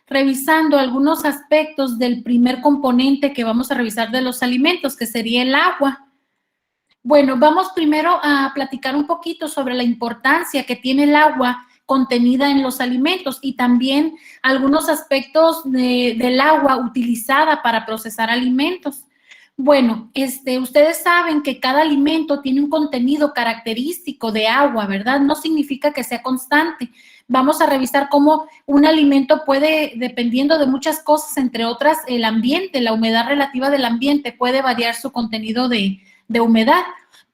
revisando algunos aspectos del primer componente que vamos a revisar de los alimentos, que sería el agua. Bueno, vamos primero a platicar un poquito sobre la importancia que tiene el agua contenida en los alimentos y también algunos aspectos del agua utilizada para procesar alimentos. Bueno, ustedes saben que cada alimento tiene un contenido característico de agua, ¿verdad? No significa que sea constante. Vamos a revisar cómo un alimento puede, dependiendo de muchas cosas, entre otras, el ambiente, la humedad relativa del ambiente puede variar su contenido de humedad.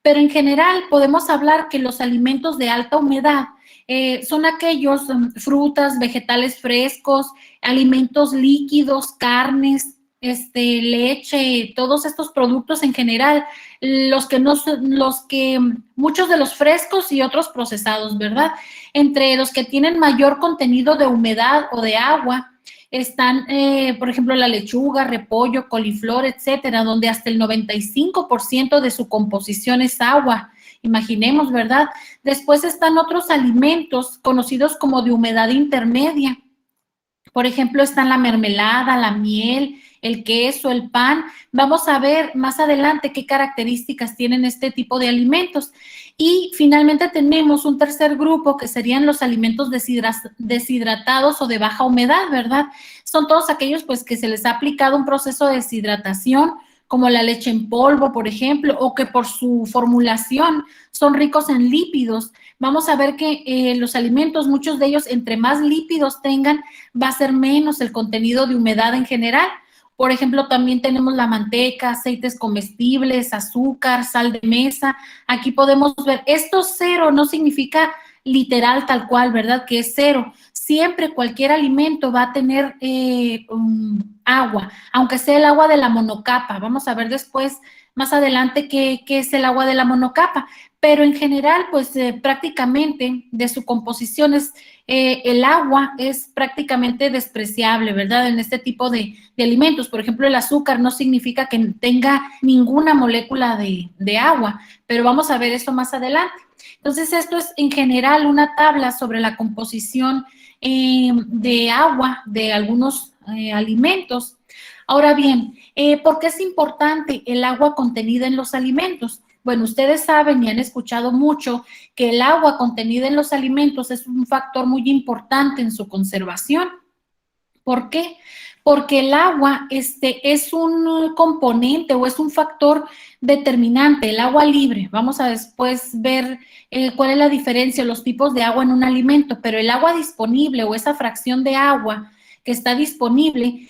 Pero en general podemos hablar que los alimentos de alta humedad son aquellos frutas, vegetales frescos, alimentos líquidos, carnes, leche, todos estos productos en general, muchos de los frescos y otros procesados, ¿verdad? Entre los que tienen mayor contenido de humedad o de agua están, por ejemplo, la lechuga, repollo, coliflor, etcétera, donde hasta el 95% de su composición es agua. Imaginemos, ¿verdad? Después están otros alimentos conocidos como de humedad intermedia. Por ejemplo, están la mermelada, la miel, el queso, el pan. Vamos a ver más adelante qué características tienen este tipo de alimentos. Y finalmente tenemos un tercer grupo que serían los alimentos deshidratados o de baja humedad, ¿verdad? Son todos aquellos pues que se les ha aplicado un proceso de deshidratación, como la leche en polvo, por ejemplo, o que por su formulación son ricos en lípidos. Vamos a ver que los alimentos, muchos de ellos, entre más lípidos tengan, va a ser menos el contenido de humedad en general. Por ejemplo, también tenemos la manteca, aceites comestibles, azúcar, sal de mesa. Aquí podemos ver, esto cero no significa literal tal cual, ¿verdad? Que es cero. Siempre cualquier alimento va a tener agua, aunque sea el agua de la monocapa. Vamos a ver después, más adelante, qué es el agua de la monocapa. Pero en general, pues prácticamente de su composición el agua es prácticamente despreciable, ¿verdad? En este tipo de alimentos. Por ejemplo, el azúcar no significa que tenga ninguna molécula de agua, pero vamos a ver esto más adelante. Entonces, esto es en general una tabla sobre la composición de agua de algunos alimentos. Ahora bien, ¿por qué es importante el agua contenida en los alimentos? Bueno, ustedes saben y han escuchado mucho que el agua contenida en los alimentos es un factor muy importante en su conservación. ¿Por qué? Porque el agua es un componente o es un factor determinante, el agua libre. Vamos a después ver cuál es la diferencia, los tipos de agua en un alimento, pero el agua disponible o esa fracción de agua que ¿está disponible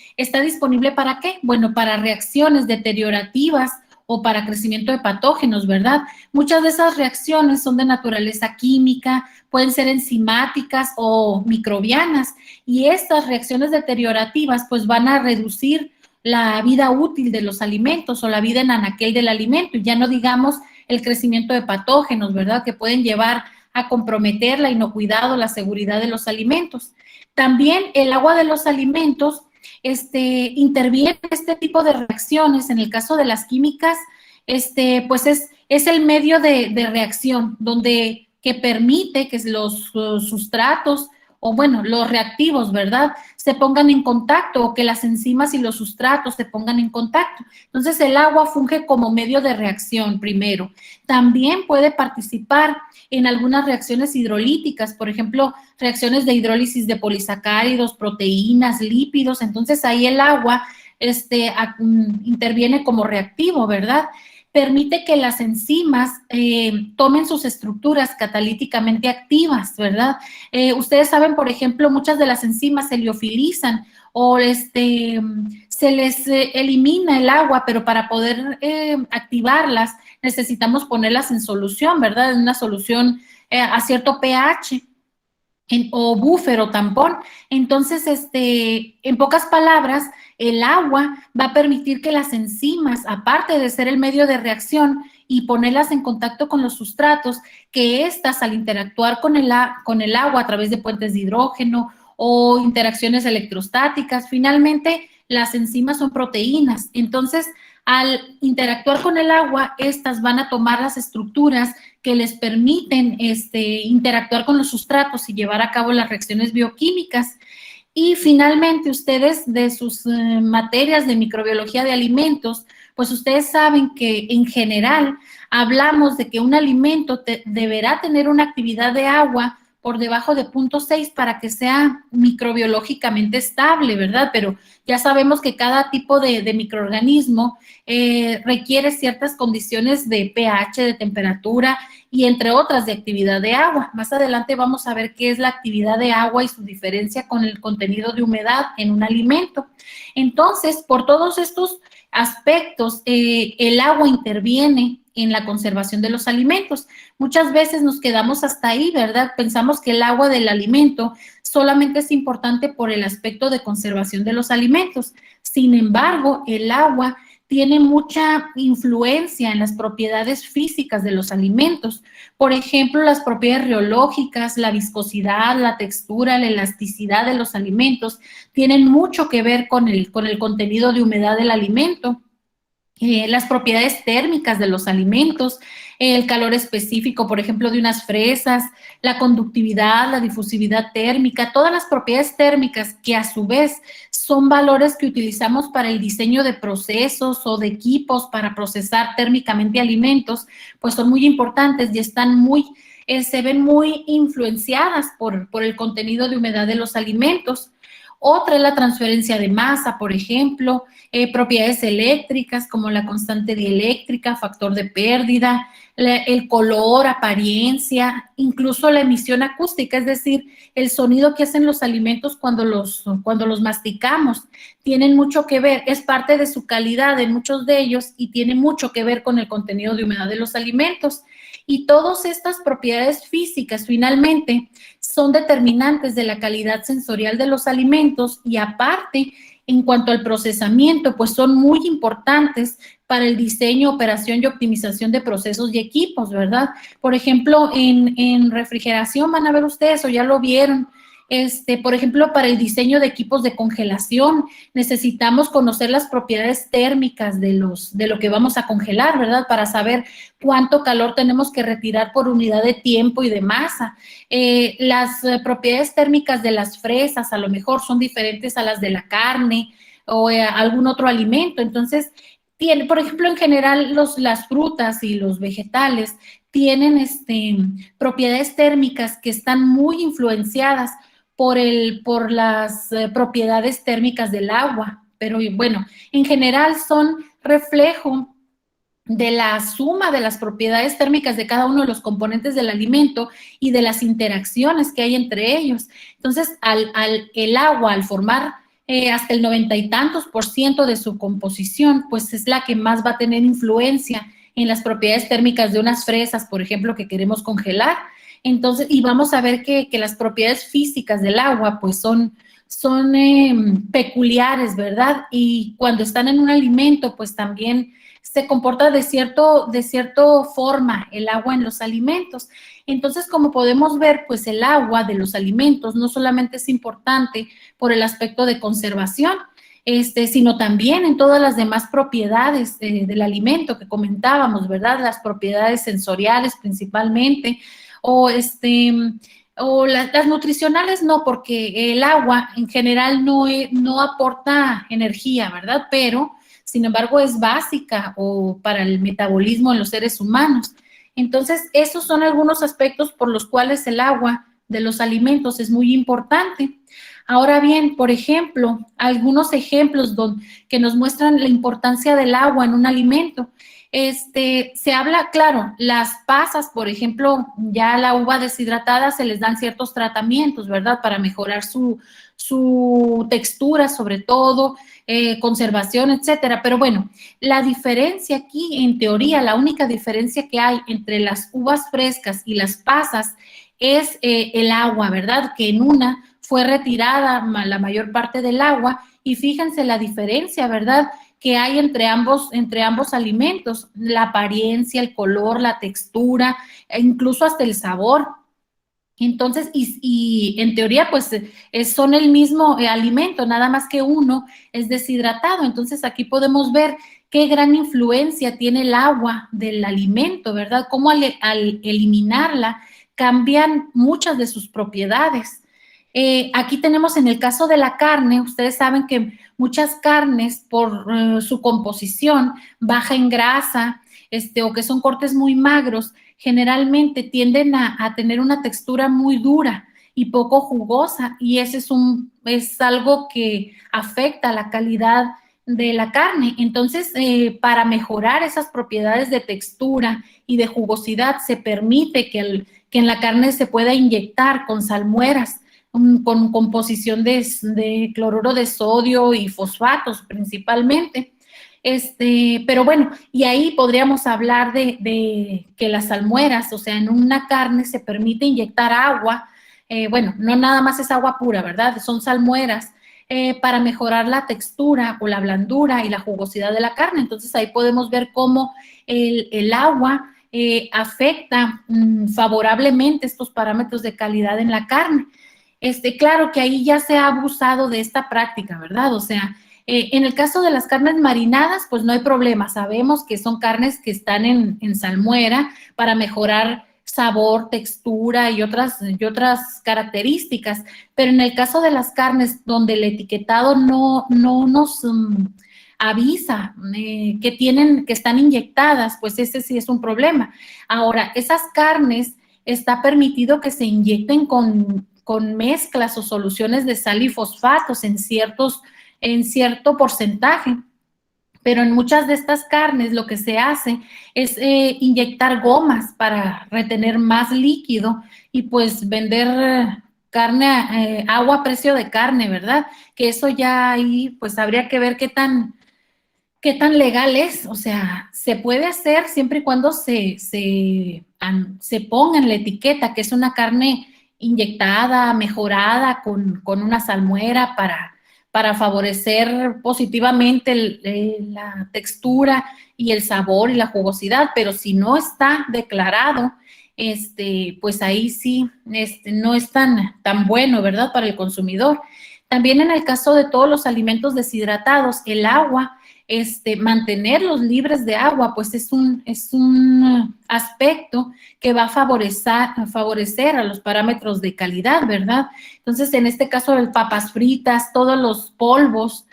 para qué? Bueno, para reacciones deteriorativas o para crecimiento de patógenos, ¿verdad? Muchas de esas reacciones son de naturaleza química, pueden ser enzimáticas o microbianas, y estas reacciones deteriorativas pues van a reducir la vida útil de los alimentos o la vida en anaquel del alimento, y ya no digamos el crecimiento de patógenos, ¿verdad? Que pueden llevar a comprometer la inocuidad o la seguridad de los alimentos. También el agua de los alimentos interviene en este tipo de reacciones. En el caso de las químicas, pues es el medio de reacción que permite que los sustratos o bueno, los reactivos, ¿verdad?, se pongan en contacto o que las enzimas y los sustratos se pongan en contacto. Entonces, el agua funge como medio de reacción primero. También puede participar en algunas reacciones hidrolíticas, por ejemplo, reacciones de hidrólisis de polisacáridos, proteínas, lípidos. Entonces, ahí el agua interviene como reactivo, ¿verdad? Permite que las enzimas tomen sus estructuras catalíticamente activas, ¿verdad? Ustedes saben, por ejemplo, muchas de las enzimas se liofilizan o se les elimina el agua, pero para poder activarlas necesitamos ponerlas en solución, ¿verdad? En una solución a cierto pH. O buffer o tampón. Entonces, en pocas palabras, el agua va a permitir que las enzimas, aparte de ser el medio de reacción y ponerlas en contacto con los sustratos, que éstas al interactuar con el agua a través de puentes de hidrógeno o interacciones electrostáticas, finalmente las enzimas son proteínas. Entonces, al interactuar con el agua, estas van a tomar las estructuras que les permiten interactuar con los sustratos y llevar a cabo las reacciones bioquímicas. Y finalmente, ustedes de sus materias de microbiología de alimentos, pues ustedes saben que en general hablamos de que un alimento deberá tener una actividad de agua por debajo de 0.6 para que sea microbiológicamente estable, ¿verdad? Pero ya sabemos que cada tipo de microorganismo requiere ciertas condiciones de pH, de temperatura y entre otras de actividad de agua. Más adelante vamos a ver qué es la actividad de agua y su diferencia con el contenido de humedad en un alimento. Entonces, por todos estos aspectos, el agua interviene en la conservación de los alimentos. Muchas veces nos quedamos hasta ahí, ¿verdad? Pensamos que el agua del alimento solamente es importante por el aspecto de conservación de los alimentos. Sin embargo, el agua tiene mucha influencia en las propiedades físicas de los alimentos. Por ejemplo, las propiedades reológicas, la viscosidad, la textura, la elasticidad de los alimentos tienen mucho que ver con el contenido de humedad del alimento. Las propiedades térmicas de los alimentos, el calor específico, por ejemplo, de unas fresas, la conductividad, la difusividad térmica, todas las propiedades térmicas que a su vez son valores que utilizamos para el diseño de procesos o de equipos para procesar térmicamente alimentos, pues son muy importantes y están se ven muy influenciadas por el contenido de humedad de los alimentos. Otra es la transferencia de masa, por ejemplo, propiedades eléctricas como la constante dieléctrica, factor de pérdida, el color, apariencia, incluso la emisión acústica, es decir, el sonido que hacen los alimentos cuando los masticamos, tienen mucho que ver, es parte de su calidad en muchos de ellos y tiene mucho que ver con el contenido de humedad de los alimentos. Y todas estas propiedades físicas finalmente son determinantes de la calidad sensorial de los alimentos y aparte, en cuanto al procesamiento, pues son muy importantes para el diseño, operación y optimización de procesos y equipos, ¿verdad? Por ejemplo, en refrigeración van a ver ustedes, o ya lo vieron, por ejemplo, para el diseño de equipos de congelación, necesitamos conocer las propiedades térmicas de lo que vamos a congelar, ¿verdad? Para saber cuánto calor tenemos que retirar por unidad de tiempo y de masa. Las propiedades térmicas de las fresas a lo mejor son diferentes a las de la carne o algún otro alimento. Entonces, por ejemplo, en general las frutas y los vegetales tienen propiedades térmicas que están muy influenciadas por las propiedades térmicas del agua, pero bueno, en general son reflejo de la suma de las propiedades térmicas de cada uno de los componentes del alimento y de las interacciones que hay entre ellos. Entonces, el agua, al formar hasta el 90 y tantos % de su composición, pues es la que más va a tener influencia en las propiedades térmicas de unas fresas, por ejemplo, que queremos congelar. Entonces, y vamos a ver que las propiedades físicas del agua, pues son peculiares, ¿verdad? Y cuando están en un alimento, pues también se comporta de cierta forma el agua en los alimentos. Entonces, como podemos ver, pues el agua de los alimentos no solamente es importante por el aspecto de conservación, sino también en todas las demás propiedades del alimento que comentábamos, ¿verdad? Las propiedades sensoriales principalmente, o las nutricionales no, porque el agua en general no aporta energía, ¿verdad? Pero, sin embargo, es básica o para el metabolismo en los seres humanos. Entonces, esos son algunos aspectos por los cuales el agua de los alimentos es muy importante. Ahora bien, por ejemplo, algunos ejemplos que nos muestran la importancia del agua en un alimento. Se habla, claro, las pasas, por ejemplo, ya a la uva deshidratada se les dan ciertos tratamientos, ¿verdad? Para mejorar su textura, sobre todo, conservación, etcétera. Pero bueno, la diferencia aquí, en teoría, la única diferencia que hay entre las uvas frescas y las pasas es el agua, ¿verdad? Que en una fue retirada la mayor parte del agua y fíjense la diferencia, ¿verdad?, que hay entre ambos alimentos, la apariencia, el color, la textura, e incluso hasta el sabor. Entonces, y en teoría, pues son el mismo alimento, nada más que uno es deshidratado. Entonces, aquí podemos ver qué gran influencia tiene el agua del alimento, ¿verdad? Cómo al eliminarla cambian muchas de sus propiedades. Aquí tenemos en el caso de la carne, ustedes saben que muchas carnes por su composición baja en grasa, o que son cortes muy magros, generalmente tienden a tener una textura muy dura y poco jugosa, y ese es algo que afecta la calidad de la carne. Entonces, para mejorar esas propiedades de textura y de jugosidad, se permite que en la carne se pueda inyectar con salmueras, con composición de cloruro de sodio y fosfatos principalmente. Pero bueno, y ahí podríamos hablar de que las salmueras, o sea, en una carne se permite inyectar agua, bueno, no nada más es agua pura, ¿verdad? Son salmueras para mejorar la textura o la blandura y la jugosidad de la carne. Entonces ahí podemos ver cómo el agua afecta favorablemente estos parámetros de calidad en la carne. Claro que ahí ya se ha abusado de esta práctica, ¿verdad? O sea, en el caso de las carnes marinadas, pues no hay problema. Sabemos que son carnes que están en salmuera para mejorar sabor, textura y otras características. Pero en el caso de las carnes donde el etiquetado no nos avisa que están inyectadas, pues ese sí es un problema. Ahora, esas carnes está permitido que se inyecten con mezclas o soluciones de sal y fosfatos en cierto porcentaje, pero en muchas de estas carnes lo que se hace es inyectar gomas para retener más líquido y pues vender carne, agua a precio de carne, ¿verdad? Que eso ya ahí pues habría que ver qué tan legal es. O sea, se puede hacer siempre y cuando se ponga en la etiqueta que es una carne inyectada, mejorada con una salmuera para favorecer positivamente la textura y el sabor y la jugosidad, pero si no está declarado, pues ahí sí no es tan bueno, ¿verdad?, para el consumidor. También en el caso de todos los alimentos deshidratados, el agua, mantenerlos libres de agua, pues es un aspecto que va a favorecer a los parámetros de calidad, ¿verdad? Entonces, en este caso, el papas fritas, todos los polvos,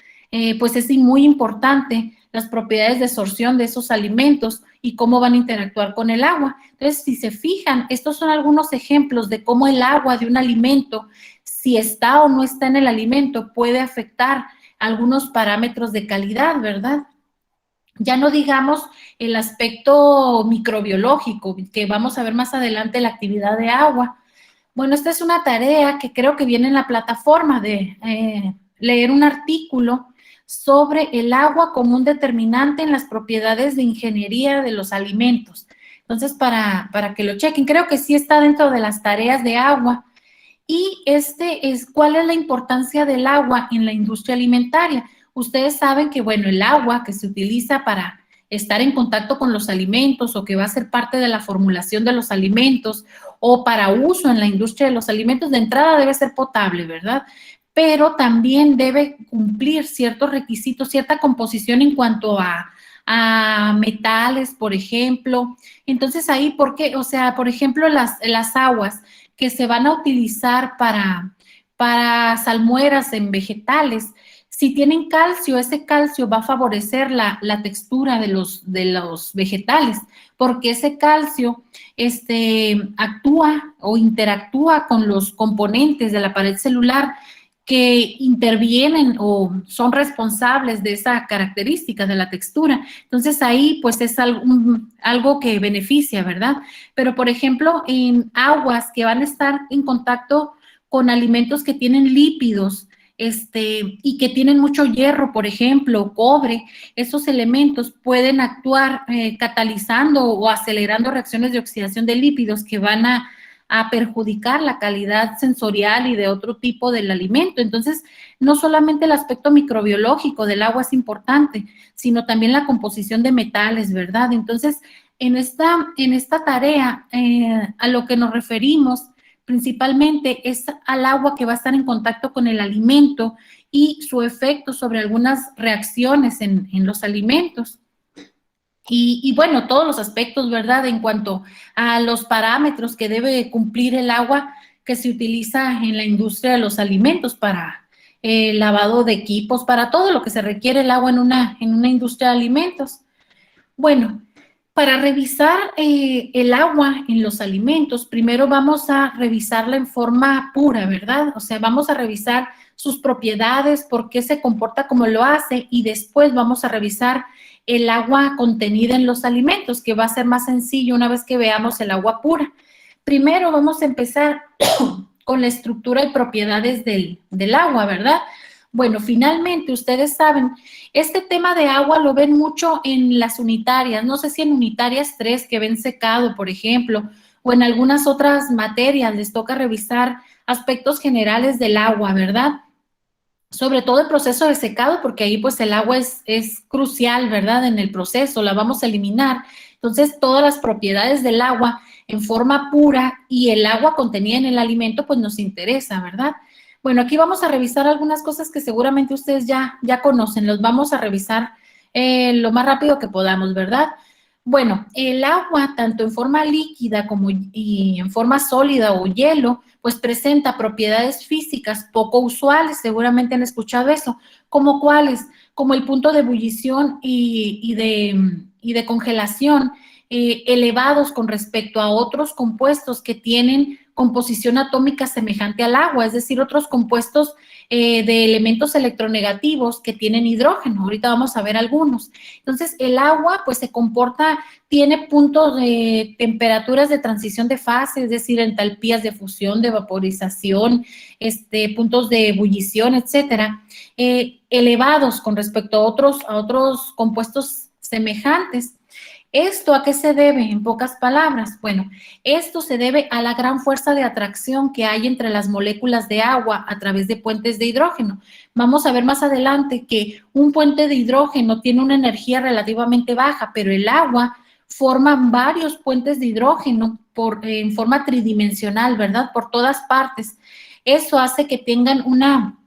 pues es muy importante las propiedades de absorción de esos alimentos y cómo van a interactuar con el agua. Entonces, si se fijan, estos son algunos ejemplos de cómo el agua de un alimento, si está o no está en el alimento, puede afectar algunos parámetros de calidad, ¿verdad? Ya no digamos el aspecto microbiológico, que vamos a ver más adelante la actividad de agua. Bueno, esta es una tarea que creo que viene en la plataforma de leer un artículo sobre el agua como un determinante en las propiedades de ingeniería de los alimentos. Entonces, para que lo chequen, creo que sí está dentro de las tareas de agua. Y ¿cuál es la importancia del agua en la industria alimentaria? Ustedes saben que, bueno, el agua que se utiliza para estar en contacto con los alimentos o que va a ser parte de la formulación de los alimentos o para uso en la industria de los alimentos, de entrada debe ser potable, ¿verdad? Pero también debe cumplir ciertos requisitos, cierta composición en cuanto a metales, por ejemplo. Entonces ahí, ¿por qué? O sea, por ejemplo, las aguas que se van a utilizar para salmueras en vegetales, si tienen calcio, ese calcio va a favorecer la textura de los vegetales, porque ese calcio actúa o interactúa con los componentes de la pared celular que intervienen o son responsables de esa característica de la textura. Entonces ahí pues es algo que beneficia, ¿verdad? Pero por ejemplo en aguas que van a estar en contacto con alimentos que tienen lípidos, y que tienen mucho hierro, por ejemplo, cobre, esos elementos pueden actuar catalizando o acelerando reacciones de oxidación de lípidos que van a perjudicar la calidad sensorial y de otro tipo del alimento. Entonces, no solamente el aspecto microbiológico del agua es importante, sino también la composición de metales, ¿verdad? Entonces, en esta tarea, a lo que nos referimos principalmente es al agua que va a estar en contacto con el alimento y su efecto sobre algunas reacciones en los alimentos. Y bueno, todos los aspectos, ¿verdad? En cuanto a los parámetros que debe cumplir el agua, que se utiliza en la industria de los alimentos para lavado de equipos, para todo lo que se requiere el agua en una industria de alimentos. Bueno, para revisar el agua en los alimentos, primero vamos a revisarla en forma pura, ¿verdad? O sea, vamos a revisar sus propiedades, por qué se comporta como lo hace, y después vamos a revisar el agua contenida en los alimentos, que va a ser más sencillo una vez que veamos el agua pura. Primero vamos a empezar con la estructura y propiedades del agua, ¿verdad? Bueno, finalmente, ustedes saben, este tema de agua lo ven mucho en las unitarias, no sé si en unitarias 3 que ven secado, por ejemplo, o en algunas otras materias les toca revisar aspectos generales del agua, ¿verdad? Sobre todo el proceso de secado, porque ahí pues el agua es crucial, ¿verdad? En el proceso, la vamos a eliminar. Entonces, todas las propiedades del agua en forma pura y el agua contenida en el alimento, pues nos interesa, ¿verdad? Bueno, aquí vamos a revisar algunas cosas que seguramente ustedes ya conocen, los vamos a revisar lo más rápido que podamos, ¿verdad? Bueno, el agua, tanto en forma líquida como y en forma sólida o hielo, pues presenta propiedades físicas poco usuales, seguramente han escuchado eso, como cuáles, como el punto de ebullición y de congelación elevados con respecto a otros compuestos que tienen composición atómica semejante al agua, es decir, otros compuestos de elementos electronegativos que tienen hidrógeno. Ahorita vamos a ver algunos. Entonces, el agua, pues, se comporta, tiene puntos de temperaturas de transición de fase, es decir, entalpías de fusión, de vaporización, puntos de ebullición, etcétera, elevados con respecto a otros compuestos semejantes. ¿Esto a qué se debe, en pocas palabras? Bueno, esto se debe a la gran fuerza de atracción que hay entre las moléculas de agua a través de puentes de hidrógeno. Vamos a ver más adelante que un puente de hidrógeno tiene una energía relativamente baja, pero el agua forma varios puentes de hidrógeno en forma tridimensional, ¿verdad? Por todas partes. Eso hace que tengan una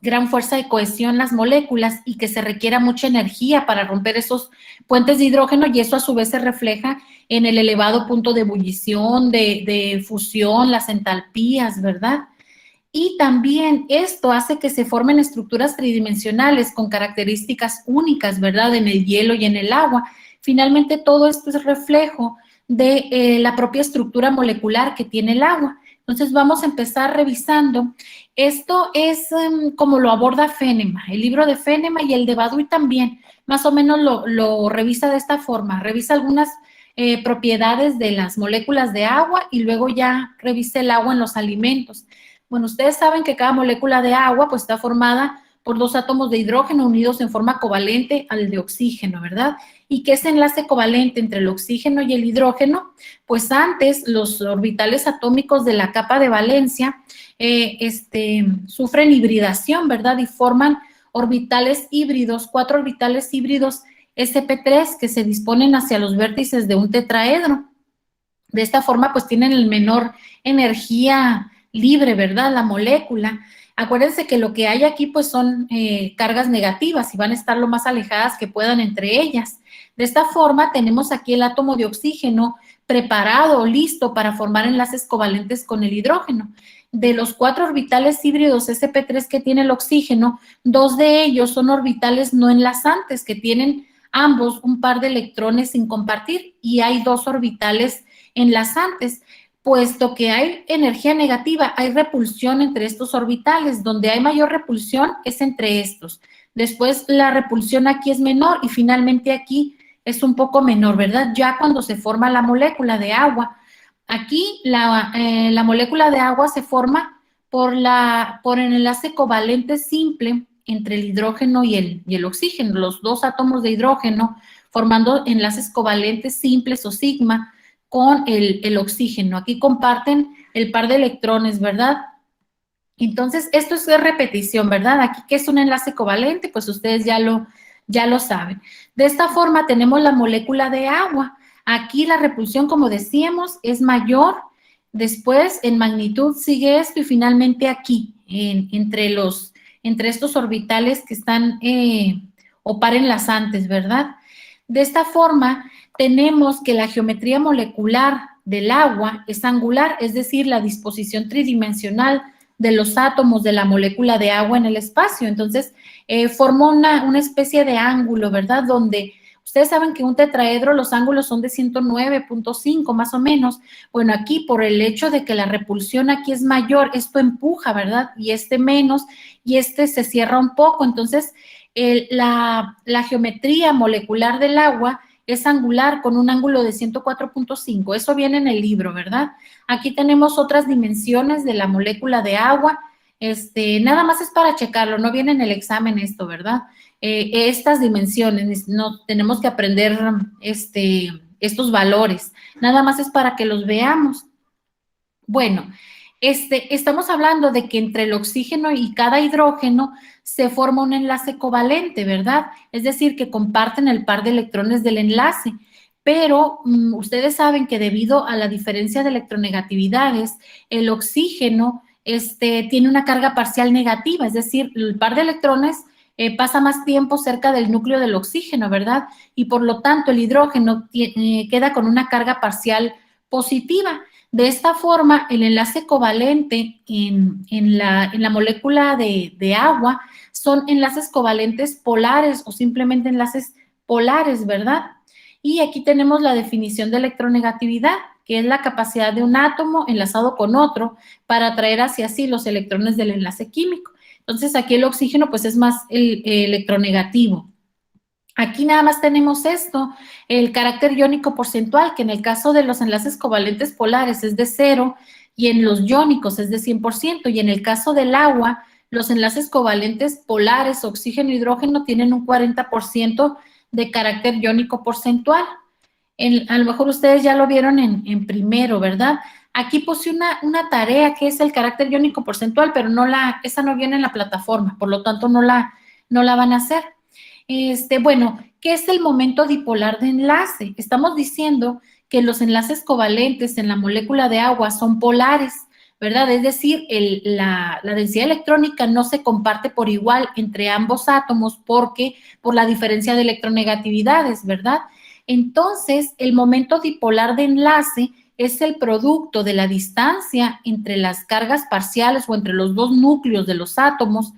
gran fuerza de cohesión las moléculas y que se requiera mucha energía para romper esos puentes de hidrógeno, y eso a su vez se refleja en el elevado punto de ebullición, de fusión, las entalpías, ¿verdad? Y también esto hace que se formen estructuras tridimensionales con características únicas, ¿verdad? En el hielo y en el agua. Finalmente, todo esto es reflejo de la propia estructura molecular que tiene el agua. Entonces, vamos a empezar revisando. Esto es como lo aborda Fenema, el libro de Fenema, y el de Badui también, más o menos lo revisa de esta forma. Revisa algunas propiedades de las moléculas de agua y luego ya revisa el agua en los alimentos. Bueno, ustedes saben que cada molécula de agua pues está formada por dos átomos de hidrógeno unidos en forma covalente al de oxígeno, ¿verdad? Y que ese enlace covalente entre el oxígeno y el hidrógeno, pues antes los orbitales atómicos de la capa de valencia sufren hibridación, ¿verdad? Y forman orbitales híbridos, 4 orbitales híbridos sp3 que se disponen hacia los vértices de un tetraedro. De esta forma, pues tienen el menor energía libre, ¿verdad? La molécula. Acuérdense que lo que hay aquí, pues son cargas negativas y van a estar lo más alejadas que puedan entre ellas. De esta forma, tenemos aquí el átomo de oxígeno preparado o listo para formar enlaces covalentes con el hidrógeno. De los 4 orbitales híbridos sp3 que tiene el oxígeno, 2 de ellos son orbitales no enlazantes que tienen ambos un par de electrones sin compartir, y hay 2 orbitales enlazantes. Puesto que hay energía negativa, hay repulsión entre estos orbitales. Donde hay mayor repulsión es entre estos. Después la repulsión aquí es menor y finalmente aquí es un poco menor, ¿verdad? Ya cuando se forma la molécula de agua. Aquí la molécula de agua se forma por el enlace covalente simple entre el hidrógeno y el oxígeno, los 2 átomos de hidrógeno formando enlaces covalentes simples o sigma con el oxígeno. Aquí comparten el par de electrones, ¿verdad? Entonces, esto es de repetición, ¿verdad? Aquí, ¿qué es un enlace covalente? Pues ustedes ya lo saben. De esta forma tenemos la molécula de agua. Aquí la repulsión, como decíamos, es mayor. Después, en magnitud sigue esto y finalmente aquí, entre estos orbitales que están o par enlazantes, ¿verdad? De esta forma, tenemos que la geometría molecular del agua es angular, es decir, la disposición tridimensional de los átomos de la molécula de agua en el espacio. Entonces, forma una especie de ángulo, ¿verdad? Donde ustedes saben que un tetraedro, los ángulos son de 109.5 más o menos. Bueno, aquí por el hecho de que la repulsión aquí es mayor, esto empuja, ¿verdad? Y este menos, y este se cierra un poco. Entonces, la geometría molecular del agua es angular con un ángulo de 104.5. Eso viene en el libro, ¿verdad? Aquí tenemos otras dimensiones de la molécula de agua. Nada más es para checarlo, no viene en el examen esto, ¿verdad? Estas dimensiones, no tenemos que aprender estos valores. Nada más es para que los veamos. Bueno, estamos hablando de que entre el oxígeno y cada hidrógeno se forma un enlace covalente, ¿verdad? Es decir, que comparten el par de electrones del enlace. Pero ustedes saben que debido a la diferencia de electronegatividades, el oxígeno tiene una carga parcial negativa, es decir, el par de electrones pasa más tiempo cerca del núcleo del oxígeno, ¿verdad? Y por lo tanto el hidrógeno queda con una carga parcial positiva. De esta forma, el enlace covalente en la molécula de agua son enlaces covalentes polares o simplemente enlaces polares, ¿verdad? Y aquí tenemos la definición de electronegatividad, que es la capacidad de un átomo enlazado con otro para atraer hacia sí los electrones del enlace químico. Entonces, aquí el oxígeno pues es más electronegativo. Aquí nada más tenemos esto, el carácter iónico porcentual, que en el caso de los enlaces covalentes polares es de 0 y en los iónicos es de 100%, y en el caso del agua, los enlaces covalentes polares, oxígeno e hidrógeno, tienen un 40% de carácter iónico porcentual. A lo mejor ustedes ya lo vieron en primero, ¿verdad? Aquí puse una tarea que es el carácter iónico porcentual, pero esa no viene en la plataforma, por lo tanto no la van a hacer. Bueno, ¿qué es el momento dipolar de enlace? Estamos diciendo que los enlaces covalentes en la molécula de agua son polares, ¿verdad? Es decir, la densidad electrónica no se comparte por igual entre ambos átomos por la diferencia de electronegatividades, ¿verdad? Entonces, el momento dipolar de enlace es el producto de la distancia entre las cargas parciales o entre los dos núcleos de los átomos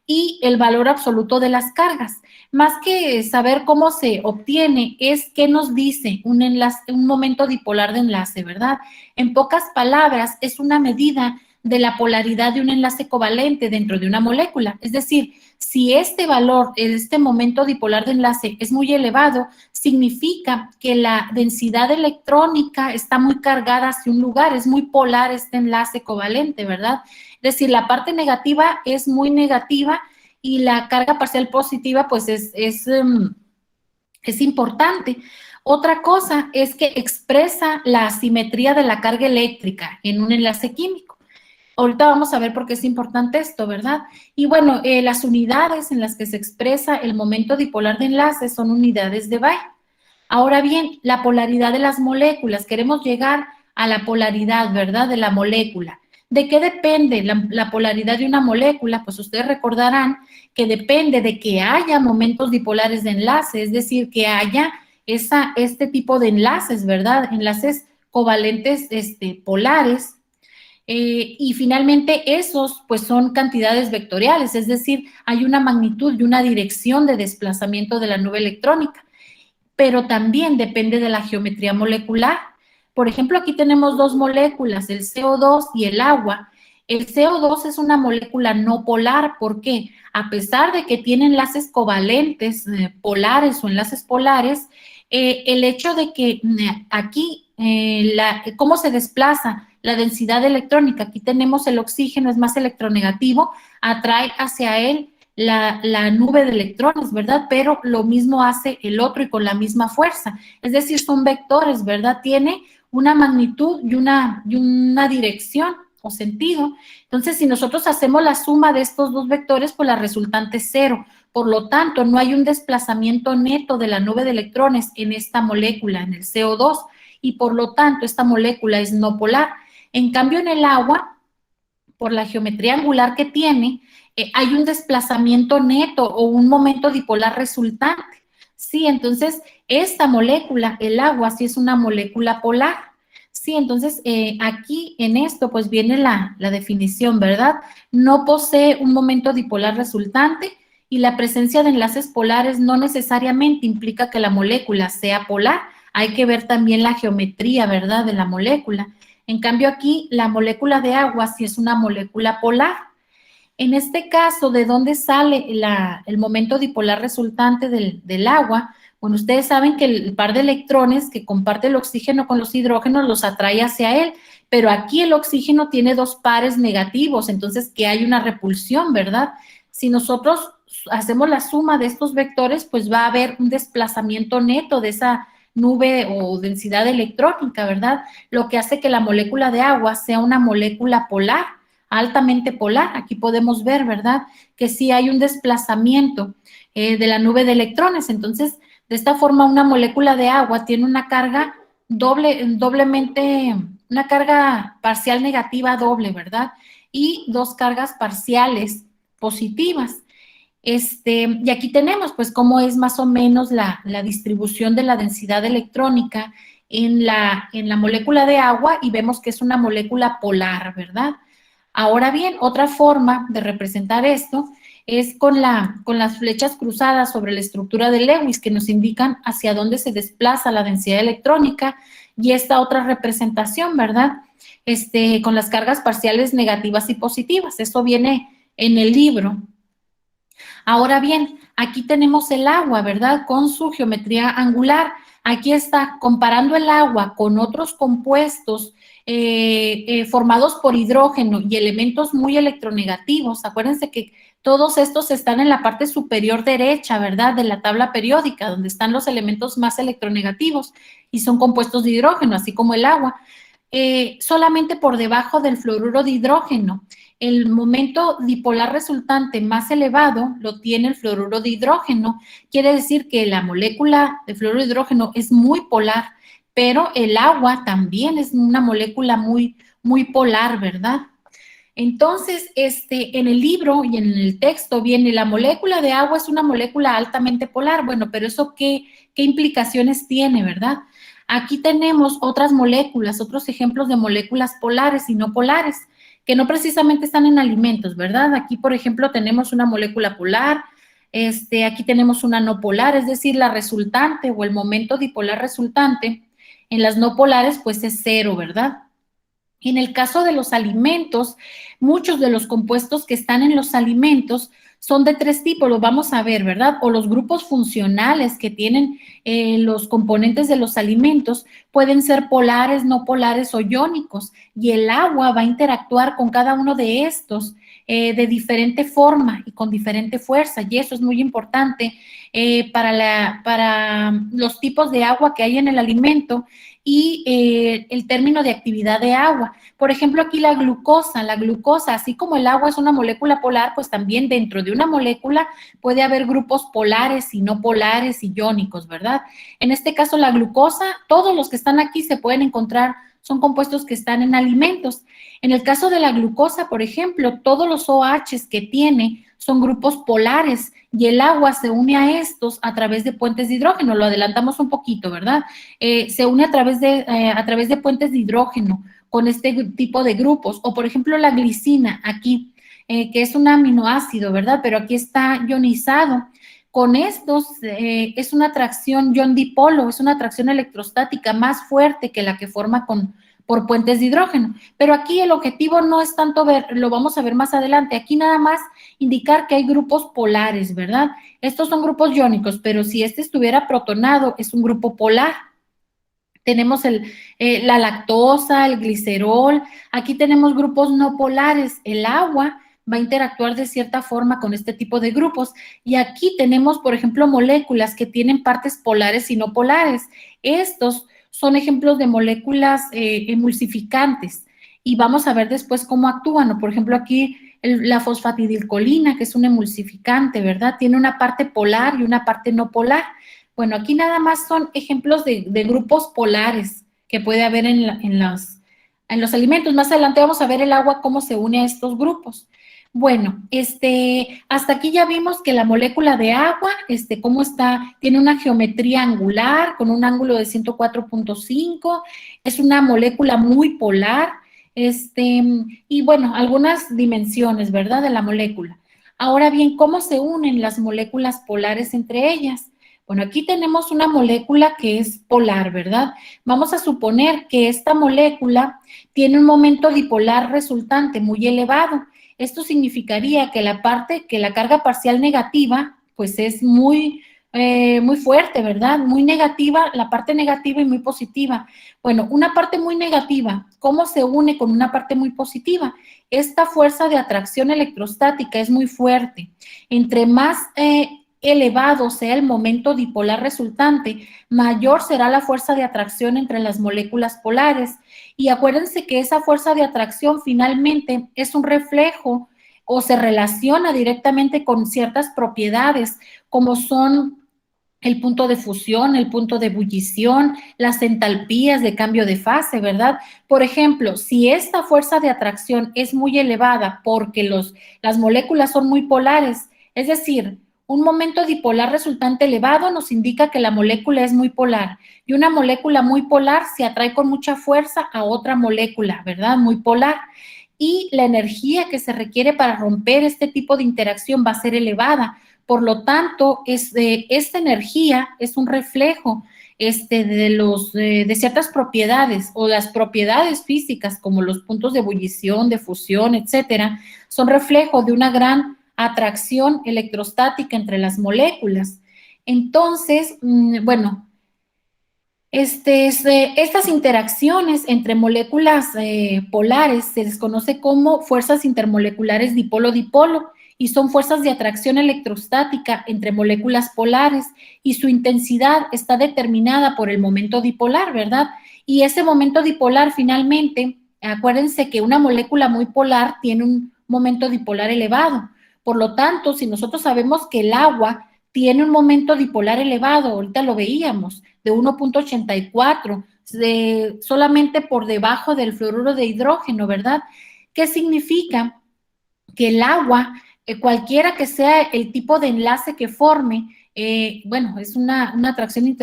y el valor absoluto de las cargas. Más que saber cómo se obtiene, es qué nos dice un momento dipolar de enlace, ¿verdad? En pocas palabras, es una medida de la polaridad de un enlace covalente dentro de una molécula. Es decir, si este valor, este momento dipolar de enlace es muy elevado, significa que la densidad electrónica está muy cargada hacia un lugar, es muy polar este enlace covalente, ¿verdad? Es decir, la parte negativa es muy negativa y la carga parcial positiva pues es importante. Otra cosa es que expresa la asimetría de la carga eléctrica en un enlace químico. Ahorita vamos a ver por qué es importante esto, ¿verdad? Y bueno, las unidades en las que se expresa el momento dipolar de enlace son unidades de Bay. Ahora bien, la polaridad de las moléculas, queremos llegar a la polaridad, ¿verdad? De la molécula. ¿De qué depende la polaridad de una molécula? Pues ustedes recordarán que depende de que haya momentos dipolares de enlace, es decir, que haya este tipo de enlaces, ¿verdad? Enlaces covalentes polares. Y finalmente esos pues son cantidades vectoriales, es decir, hay una magnitud y una dirección de desplazamiento de la nube electrónica, pero también depende de la geometría molecular. Por ejemplo, aquí tenemos dos moléculas, el CO2 y el agua. El CO2 es una molécula no polar, ¿por qué? A pesar de que tiene enlaces covalentes polares o enlaces polares, el hecho de que aquí, ¿cómo se desplaza la densidad electrónica? Aquí tenemos el oxígeno, es más electronegativo, atrae hacia él la nube de electrones, ¿verdad? Pero lo mismo hace el otro y con la misma fuerza. Es decir, son vectores, ¿verdad? Tiene una magnitud y una dirección o sentido. Entonces, si nosotros hacemos la suma de estos dos vectores, pues la resultante es 0. Por lo tanto, no hay un desplazamiento neto de la nube de electrones en esta molécula, en el CO2, y por lo tanto, esta molécula es no polar. En cambio, en el agua, por la geometría angular que tiene, hay un desplazamiento neto o un momento dipolar resultante. Sí, entonces esta molécula, el agua, sí es una molécula polar. Sí, entonces aquí en esto pues viene la definición, ¿verdad? No posee un momento dipolar resultante y la presencia de enlaces polares no necesariamente implica que la molécula sea polar. Hay que ver también la geometría, ¿verdad?, de la molécula. En cambio aquí la molécula de agua sí es una molécula polar. En este caso, ¿de dónde sale el momento dipolar resultante del agua? Bueno, ustedes saben que el par de electrones que comparte el oxígeno con los hidrógenos los atrae hacia él, pero aquí el oxígeno tiene dos pares negativos, entonces que hay una repulsión, ¿verdad? Si nosotros hacemos la suma de estos vectores, pues va a haber un desplazamiento neto de esa nube o densidad electrónica, ¿verdad? Lo que hace que la molécula de agua sea una molécula polar, altamente polar. Aquí podemos ver, ¿verdad?, que sí hay un desplazamiento de la nube de electrones. Entonces, de esta forma, una molécula de agua tiene una carga doblemente, una carga parcial negativa doble, ¿verdad? Y dos cargas parciales positivas. Y aquí tenemos, pues, cómo es más o menos la distribución de la densidad electrónica en la molécula de agua y vemos que es una molécula polar, ¿verdad? Ahora bien, otra forma de representar esto es con las flechas cruzadas sobre la estructura de Lewis que nos indican hacia dónde se desplaza la densidad electrónica y esta otra representación, ¿verdad? Con las cargas parciales negativas y positivas. Eso viene en el libro. Ahora bien, aquí tenemos el agua, ¿verdad?, con su geometría angular. Aquí está, comparando el agua con otros compuestos formados por hidrógeno y elementos muy electronegativos. Acuérdense que todos estos están en la parte superior derecha, ¿verdad?, de la tabla periódica, donde están los elementos más electronegativos y son compuestos de hidrógeno, así como el agua. Solamente por debajo del fluoruro de hidrógeno. El momento dipolar resultante más elevado lo tiene el fluoruro de hidrógeno. Quiere decir que la molécula de fluoruro de hidrógeno es muy polar, pero el agua también es una molécula muy, muy polar, ¿verdad? Entonces, en el libro y en el texto viene la molécula de agua es una molécula altamente polar. Bueno, pero eso ¿qué implicaciones tiene, verdad? Aquí tenemos otras moléculas, otros ejemplos de moléculas polares y no polares, que no precisamente están en alimentos, ¿verdad? Aquí, por ejemplo, tenemos una molécula polar, aquí tenemos una no polar, es decir, la resultante o el momento dipolar resultante en las no polares, pues es cero, ¿verdad? En el caso de los alimentos, muchos de los compuestos que están en los alimentos son de tres tipos, los vamos a ver, ¿verdad? O los grupos funcionales que tienen los componentes de los alimentos pueden ser polares, no polares o iónicos, y el agua va a interactuar con cada uno de estos de diferente forma y con diferente fuerza, y eso es muy importante para los tipos de agua que hay en el alimento y el término de actividad de agua. Por ejemplo, aquí la glucosa, así como el agua es una molécula polar, pues también dentro de una molécula puede haber grupos polares y no polares y iónicos, ¿verdad? En este caso, la glucosa, todos los que están aquí se pueden encontrar, son compuestos que están en alimentos. En el caso de la glucosa, por ejemplo, todos los OHs que tiene son grupos polares y el agua se une a estos a través de puentes de hidrógeno. Lo adelantamos un poquito, ¿verdad? Se une a través de puentes de hidrógeno con este tipo de grupos. O, por ejemplo, la glicina aquí, que es un aminoácido, ¿verdad? Pero aquí está ionizado. Con estos es una atracción ion-dipolo, es una atracción electrostática más fuerte que la que forma por puentes de hidrógeno. Pero aquí el objetivo no es tanto ver, lo vamos a ver más adelante, aquí nada más indicar que hay grupos polares, ¿verdad? Estos son grupos iónicos, pero si este estuviera protonado, es un grupo polar. Tenemos la lactosa, el glicerol, aquí tenemos grupos no polares, el agua va a interactuar de cierta forma con este tipo de grupos. Y aquí tenemos, por ejemplo, moléculas que tienen partes polares y no polares. Estos son ejemplos de moléculas emulsificantes y vamos a ver después cómo actúan. Por ejemplo, aquí la fosfatidilcolina, que es un emulsificante, ¿verdad? Tiene una parte polar y una parte no polar. Bueno, aquí nada más son ejemplos de grupos polares que puede haber en los alimentos. Más adelante vamos a ver el agua, cómo se une a estos grupos. Bueno, hasta aquí ya vimos que la molécula de agua, cómo está, tiene una geometría angular con un ángulo de 104.5, es una molécula muy polar, y bueno, algunas dimensiones, ¿verdad?, de la molécula. Ahora bien, ¿cómo se unen las moléculas polares entre ellas? Bueno, aquí tenemos una molécula que es polar, ¿verdad? Vamos a suponer que esta molécula tiene un momento dipolar resultante muy elevado. Esto significaría que la carga parcial negativa, pues es muy fuerte, ¿verdad? Muy negativa, la parte negativa y muy positiva. Bueno, una parte muy negativa, ¿cómo se une con una parte muy positiva? Esta fuerza de atracción electrostática es muy fuerte. Entre más elevado sea el momento dipolar resultante, mayor será la fuerza de atracción entre las moléculas polares. Y acuérdense que esa fuerza de atracción finalmente es un reflejo o se relaciona directamente con ciertas propiedades, como son el punto de fusión, el punto de ebullición, las entalpías de cambio de fase, ¿verdad? Por ejemplo, si esta fuerza de atracción es muy elevada porque las moléculas son muy polares, es decir, un momento dipolar resultante elevado nos indica que la molécula es muy polar y una molécula muy polar se atrae con mucha fuerza a otra molécula, ¿verdad? Muy polar. Y la energía que se requiere para romper este tipo de interacción va a ser elevada. Por lo tanto, esta energía es un reflejo de ciertas propiedades o las propiedades físicas como los puntos de ebullición, de fusión, etcétera, son reflejo de una gran atracción electrostática entre las moléculas. Entonces, bueno, estas interacciones entre moléculas polares se desconoce como fuerzas intermoleculares dipolo-dipolo y son fuerzas de atracción electrostática entre moléculas polares y su intensidad está determinada por el momento dipolar, ¿verdad? Y ese momento dipolar finalmente, acuérdense que una molécula muy polar tiene un momento dipolar elevado. Por lo tanto, si nosotros sabemos que el agua tiene un momento dipolar elevado, ahorita lo veíamos, de 1.84, solamente por debajo del fluoruro de hidrógeno, ¿verdad? ¿Qué significa? Que el agua, cualquiera que sea el tipo de enlace que forme, bueno, es una atracción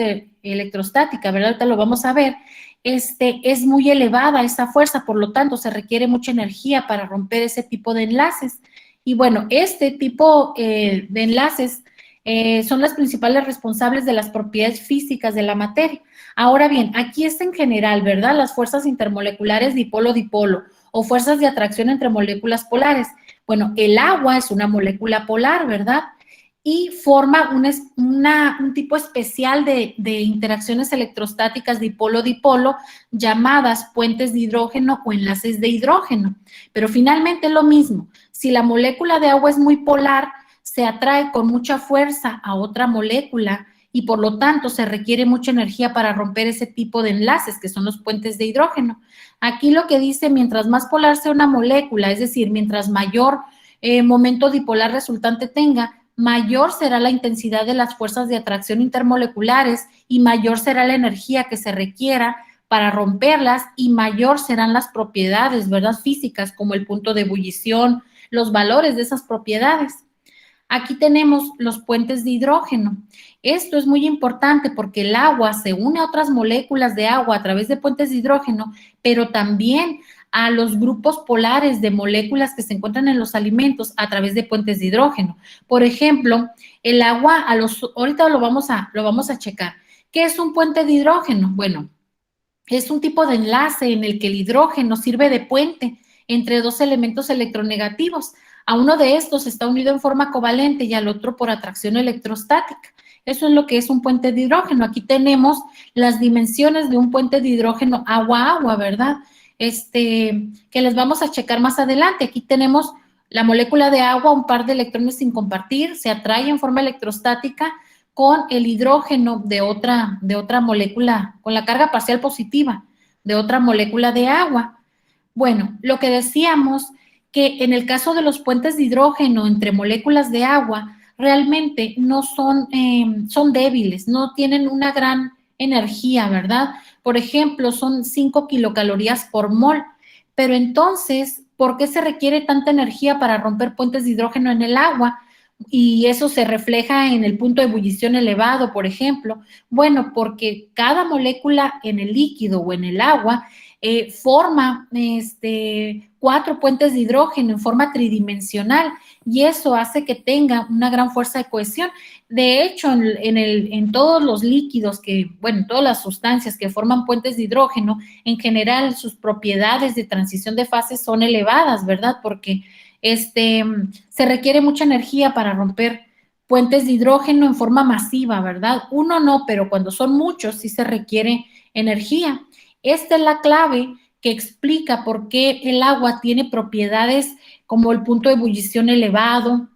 electrostática, ¿verdad? Ahorita lo vamos a ver, es muy elevada esa fuerza, por lo tanto, se requiere mucha energía para romper ese tipo de enlaces. Y bueno, este tipo de enlaces son las principales responsables de las propiedades físicas de la materia. Ahora bien, aquí es en general, ¿verdad? Las fuerzas intermoleculares dipolo-dipolo o fuerzas de atracción entre moléculas polares. Bueno, el agua es una molécula polar, ¿verdad? Y forma un tipo especial de interacciones electrostáticas dipolo-dipolo llamadas puentes de hidrógeno o enlaces de hidrógeno. Pero finalmente es lo mismo. Si la molécula de agua es muy polar, se atrae con mucha fuerza a otra molécula y por lo tanto se requiere mucha energía para romper ese tipo de enlaces que son los puentes de hidrógeno. Aquí lo que dice, mientras más polar sea una molécula, es decir, mientras mayor momento dipolar resultante tenga, mayor será la intensidad de las fuerzas de atracción intermoleculares y mayor será la energía que se requiera para romperlas y mayor serán las propiedades, ¿verdad? Físicas como el punto de ebullición, los valores de esas propiedades. Aquí tenemos los puentes de hidrógeno. Esto es muy importante porque el agua se une a otras moléculas de agua a través de puentes de hidrógeno, pero también a los grupos polares de moléculas que se encuentran en los alimentos a través de puentes de hidrógeno. Por ejemplo, el agua, ahorita lo vamos a checar. ¿Qué es un puente de hidrógeno? Bueno, es un tipo de enlace en el que el hidrógeno sirve de puente entre dos elementos electronegativos. A uno de estos está unido en forma covalente y al otro por atracción electrostática. Eso es lo que es un puente de hidrógeno. Aquí tenemos las dimensiones de un puente de hidrógeno agua-agua, ¿verdad? Que les vamos a checar más adelante. Aquí tenemos la molécula de agua, un par de electrones sin compartir, se atrae en forma electrostática con el hidrógeno de otra molécula, con la carga parcial positiva de otra molécula de agua. Bueno, lo que decíamos que en el caso de los puentes de hidrógeno entre moléculas de agua, realmente no son débiles, no tienen una gran energía, ¿verdad? Por ejemplo, son 5 kilocalorías por mol, pero entonces ¿Por qué se requiere tanta energía para romper puentes de hidrógeno en el agua? Y eso se refleja en el punto de ebullición elevado, por ejemplo. Bueno, porque cada molécula en el líquido o en el agua forma 4 puentes de hidrógeno en forma tridimensional y eso hace que tenga una gran fuerza de cohesión. De hecho, en todos los líquidos en todas las sustancias que forman puentes de hidrógeno, en general sus propiedades de transición de fases son elevadas, ¿verdad? Porque se requiere mucha energía para romper puentes de hidrógeno en forma masiva, ¿verdad? Uno no, pero cuando son muchos sí se requiere energía. Esta es la clave que explica por qué el agua tiene propiedades como el punto de ebullición elevado,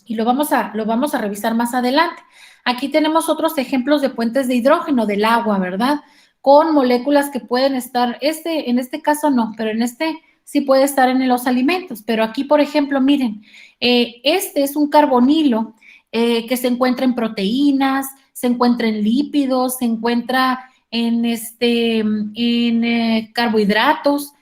y lo vamos a revisar más adelante. Aquí tenemos otros ejemplos de puentes de hidrógeno del agua, ¿verdad? Con moléculas que pueden estar, en este caso no, pero en este sí puede estar en los alimentos. Pero aquí, por ejemplo, miren, este es un carbonilo que se encuentra en proteínas, se encuentra en lípidos, se encuentra en carbohidratos.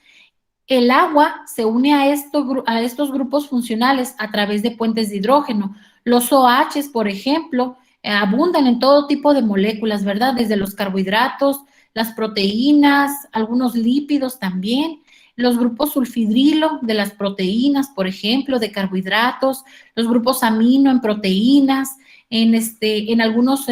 El agua se une a estos grupos funcionales a través de puentes de hidrógeno. Los OHs, por ejemplo, abundan en todo tipo de moléculas, ¿verdad? Desde los carbohidratos, las proteínas, algunos lípidos también, los grupos sulfidrilo de las proteínas, por ejemplo, de carbohidratos, los grupos amino en proteínas, en algunos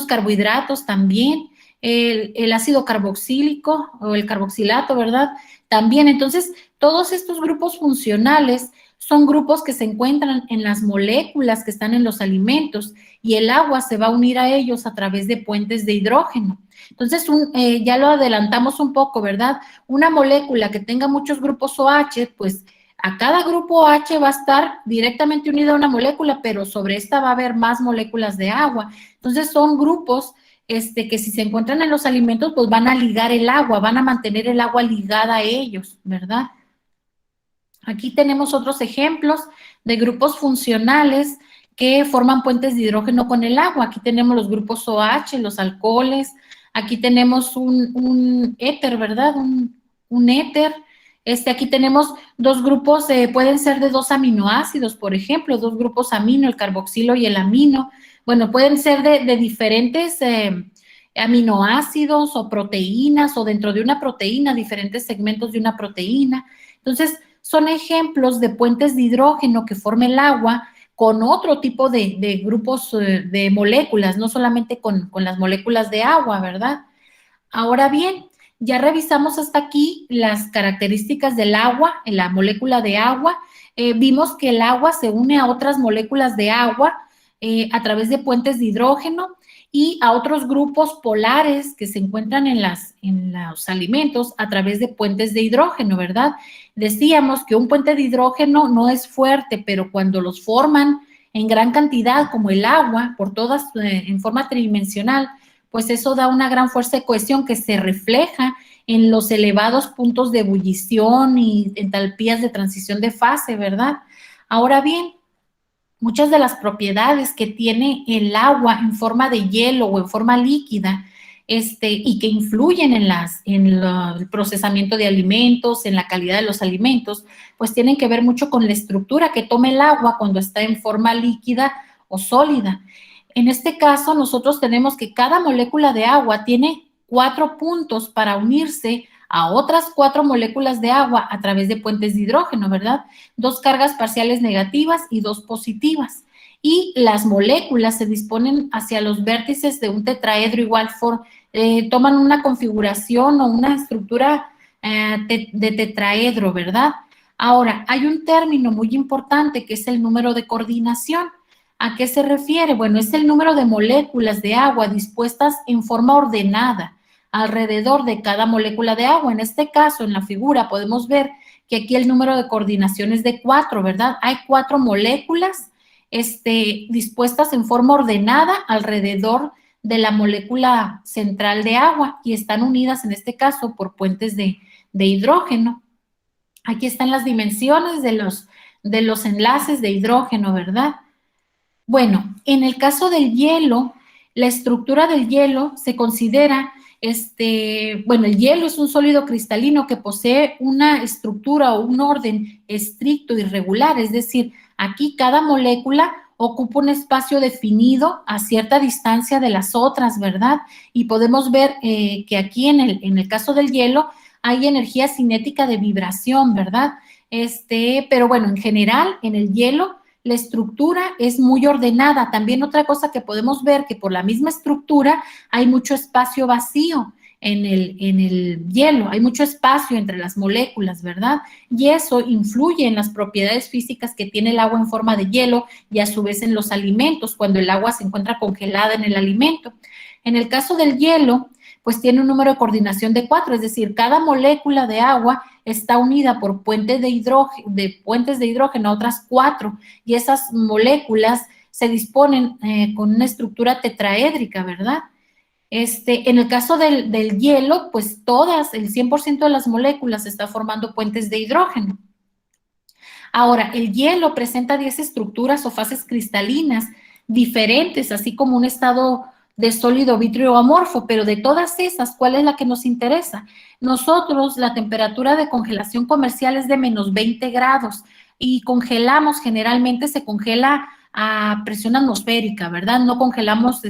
carbohidratos también el ácido carboxílico o el carboxilato, ¿verdad? También, entonces, todos estos grupos funcionales son grupos que se encuentran en las moléculas que están en los alimentos y el agua se va a unir a ellos a través de puentes de hidrógeno. Entonces, ya lo adelantamos un poco, ¿verdad? Una molécula que tenga muchos grupos OH, pues a cada grupo OH va a estar directamente unida a una molécula, pero sobre esta va a haber más moléculas de agua. Entonces, son grupos que si se encuentran en los alimentos, pues van a ligar el agua, van a mantener el agua ligada a ellos, ¿verdad? Aquí tenemos otros ejemplos de grupos funcionales que forman puentes de hidrógeno con el agua. Aquí tenemos los grupos OH, los alcoholes. Aquí tenemos un éter, ¿verdad? Un éter. Aquí tenemos dos grupos, pueden ser de 2 aminoácidos, por ejemplo, 2 grupos amino, el carboxilo y el amino. Bueno, pueden ser de diferentes aminoácidos o proteínas o dentro de una proteína, diferentes segmentos de una proteína. Entonces, son ejemplos de puentes de hidrógeno que forma el agua con otro tipo de grupos de moléculas, no solamente con las moléculas de agua, ¿verdad? Ahora bien, ya revisamos hasta aquí las características del agua, en la molécula de agua. Vimos que el agua se une a otras moléculas de agua a través de puentes de hidrógeno y a otros grupos polares que se encuentran en los alimentos a través de puentes de hidrógeno, ¿verdad? Decíamos que un puente de hidrógeno no es fuerte, pero cuando los forman en gran cantidad, como el agua, por todas en forma tridimensional, pues eso da una gran fuerza de cohesión que se refleja en los elevados puntos de ebullición y entalpías de transición de fase, ¿verdad? Ahora bien, muchas de las propiedades que tiene el agua en forma de hielo o en forma líquida, y que influyen en el procesamiento de alimentos, en la calidad de los alimentos, pues tienen que ver mucho con la estructura que toma el agua cuando está en forma líquida o sólida. En este caso, nosotros tenemos que cada molécula de agua tiene 4 puntos para unirse a otras 4 moléculas de agua a través de puentes de hidrógeno, ¿verdad? 2 cargas parciales negativas y 2 positivas. Y las moléculas se disponen hacia los vértices de un tetraedro igual toman una configuración o una estructura de tetraedro, ¿verdad? Ahora, hay un término muy importante que es el número de coordinación. ¿A qué se refiere? Bueno, es el número de moléculas de agua dispuestas en forma ordenada alrededor de cada molécula de agua. En este caso, en la figura, podemos ver que aquí el número de coordinación es de 4, ¿verdad? Hay 4 moléculas dispuestas en forma ordenada alrededor de la molécula central de agua y están unidas, en este caso, por puentes de hidrógeno. Aquí están las dimensiones de los enlaces de hidrógeno, ¿verdad? Bueno, en el caso del hielo, la estructura del hielo se considera Bueno, el hielo es un sólido cristalino que posee una estructura o un orden estricto y regular, es decir, aquí cada molécula ocupa un espacio definido a cierta distancia de las otras, ¿verdad? Y podemos ver que aquí en el caso del hielo hay energía cinética de vibración, ¿verdad? Pero bueno, en general, en el hielo la estructura es muy ordenada. También otra cosa que podemos ver que por la misma estructura hay mucho espacio vacío en el hielo, hay mucho espacio entre las moléculas, ¿verdad? Y eso influye en las propiedades físicas que tiene el agua en forma de hielo y a su vez en los alimentos, cuando el agua se encuentra congelada en el alimento. En el caso del hielo, pues tiene un número de coordinación de 4, es decir, cada molécula de agua está unida por puentes de hidrógeno a otras 4, y esas moléculas se disponen con una estructura tetraédrica, ¿verdad? En el caso del hielo, pues todas, el 100% de las moléculas está formando puentes de hidrógeno. Ahora, el hielo presenta 10 estructuras o fases cristalinas diferentes, así como un estado de sólido vítreo amorfo, pero de todas esas, ¿cuál es la que nos interesa? Nosotros, la temperatura de congelación comercial es de menos 20 grados y congelamos, generalmente se congela a presión atmosférica, ¿verdad? No congelamos,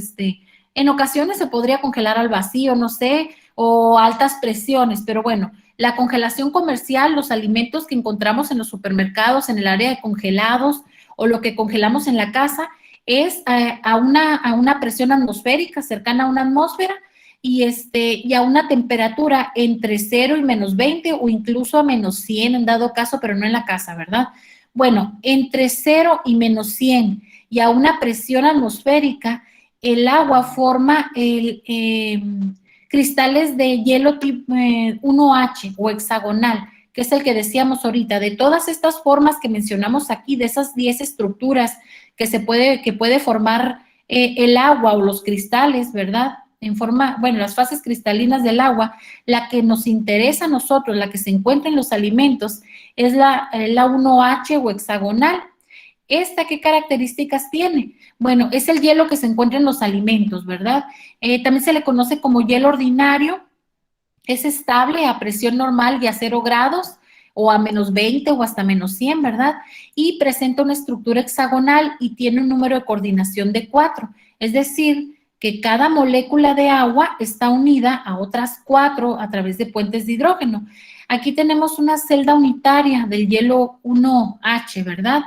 en ocasiones se podría congelar al vacío, no sé, o a altas presiones, pero bueno, la congelación comercial, los alimentos que encontramos en los supermercados, en el área de congelados o lo que congelamos en la casa, es a una presión atmosférica, cercana a una atmósfera, y a una temperatura entre 0 y menos 20 o incluso a menos 100 en dado caso, pero no en la casa, ¿verdad? Bueno, entre 0 y menos 100 y a una presión atmosférica, el agua forma cristales de hielo tipo 1H o hexagonal, que es el que decíamos ahorita. De todas estas formas que mencionamos aquí, de esas 10 estructuras que puede formar el agua o los cristales, ¿verdad? En forma, bueno, las fases cristalinas del agua, la que nos interesa a nosotros, la que se encuentra en los alimentos, es la 1H o hexagonal. ¿Esta qué características tiene? Bueno, es el hielo que se encuentra en los alimentos, ¿verdad? También se le conoce como hielo ordinario, es estable a presión normal y a 0 grados, o a menos 20 o hasta menos 100, ¿verdad? Y presenta una estructura hexagonal y tiene un número de coordinación de 4, es decir, que cada molécula de agua está unida a otras 4 a través de puentes de hidrógeno. Aquí tenemos una celda unitaria del hielo 1H, ¿verdad?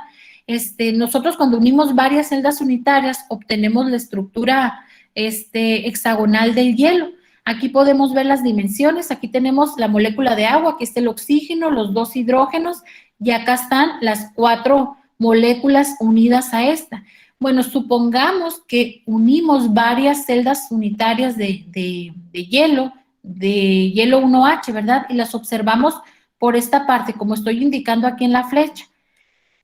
Nosotros cuando unimos varias celdas unitarias obtenemos la estructura hexagonal del hielo. Aquí podemos ver las dimensiones, aquí tenemos la molécula de agua, que es el oxígeno, los 2 hidrógenos, y acá están las 4 moléculas unidas a esta. Bueno, supongamos que unimos varias celdas unitarias de hielo 1H, ¿verdad? Y las observamos por esta parte, como estoy indicando aquí en la flecha.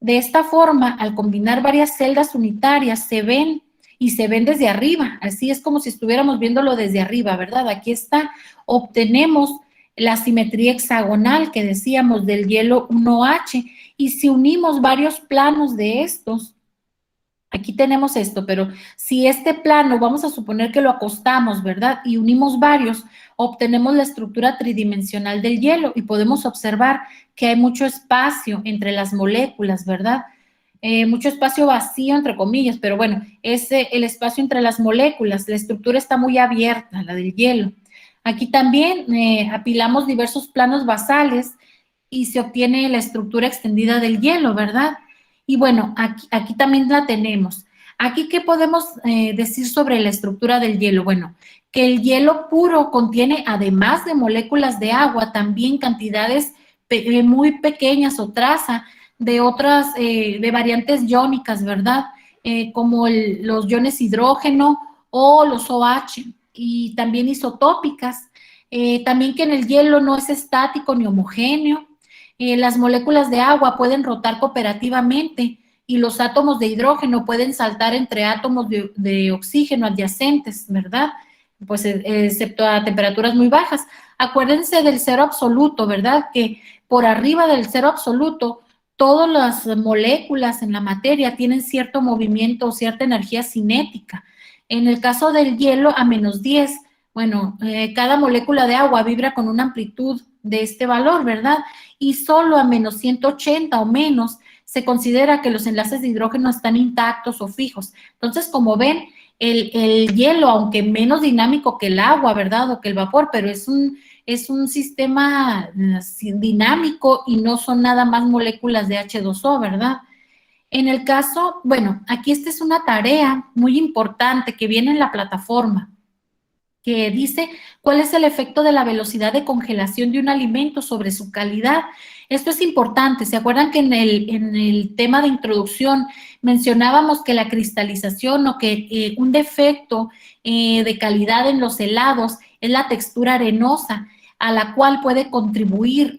De esta forma, al combinar varias celdas unitarias, se ven y se ven desde arriba. Así es como si estuviéramos viéndolo desde arriba, ¿verdad? Aquí está. Obtenemos la simetría hexagonal que decíamos del hielo 1H. Y si unimos varios planos de estos, aquí tenemos esto, pero si este plano, vamos a suponer que lo acostamos, ¿verdad? Y unimos varios, obtenemos la estructura tridimensional del hielo y podemos observar que hay mucho espacio entre las moléculas, ¿verdad? Mucho espacio vacío, entre comillas, pero bueno, es el espacio entre las moléculas. La estructura está muy abierta, la del hielo. Aquí también apilamos diversos planos basales y se obtiene la estructura extendida del hielo, ¿verdad? Y bueno, aquí también la tenemos. Aquí, ¿qué podemos decir sobre la estructura del hielo? Bueno, que el hielo puro contiene, además de moléculas de agua, también cantidades muy pequeñas o traza de otras, de variantes iónicas, ¿verdad? Como los iones hidrógeno o los OH, y también isotópicas. También que en el hielo no es estático ni homogéneo. Las moléculas de agua pueden rotar cooperativamente y los átomos de hidrógeno pueden saltar entre átomos de oxígeno adyacentes, ¿verdad? Pues excepto a temperaturas muy bajas. Acuérdense del cero absoluto, ¿verdad? Que por arriba del cero absoluto, todas las moléculas en la materia tienen cierto movimiento o cierta energía cinética. En el caso del hielo, a menos 10, Bueno, cada molécula de agua vibra con una amplitud de este valor, ¿verdad? Y solo a menos 180 o menos se considera que los enlaces de hidrógeno están intactos o fijos. Entonces, como ven, el hielo, aunque menos dinámico que el agua, ¿verdad? O que el vapor, pero es un sistema dinámico y no son nada más moléculas de H2O, ¿verdad? En el caso, bueno, aquí esta es una tarea muy importante que viene en la plataforma, que dice cuál es el efecto de la velocidad de congelación de un alimento sobre su calidad. Esto es importante. ¿Se acuerdan que en el tema de introducción mencionábamos que la cristalización o que un defecto de calidad en los helados es la textura arenosa, a la cual puede contribuir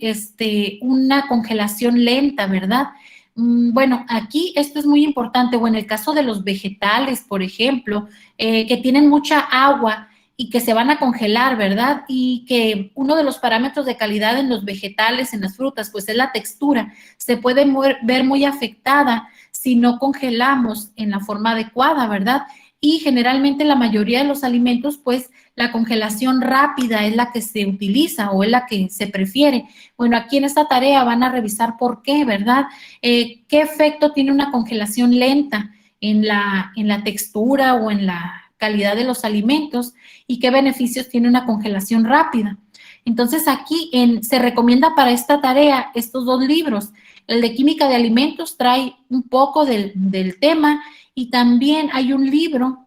una congelación lenta, ¿verdad? Bueno, aquí esto es muy importante, o en el caso de los vegetales, por ejemplo, que tienen mucha agua y que se van a congelar, ¿verdad? Y que uno de los parámetros de calidad en los vegetales, en las frutas, pues es la textura. Se puede ver muy afectada si no congelamos en la forma adecuada, ¿verdad? Y generalmente la mayoría de los alimentos, pues la congelación rápida es la que se utiliza o es la que se prefiere. Bueno, aquí en esta tarea van a revisar por qué, ¿verdad? ¿Qué efecto tiene una congelación lenta en la textura o en la calidad de los alimentos y qué beneficios tiene una congelación rápida? Entonces aquí se recomienda para esta tarea estos dos libros. El de química de alimentos trae un poco del tema y también hay un libro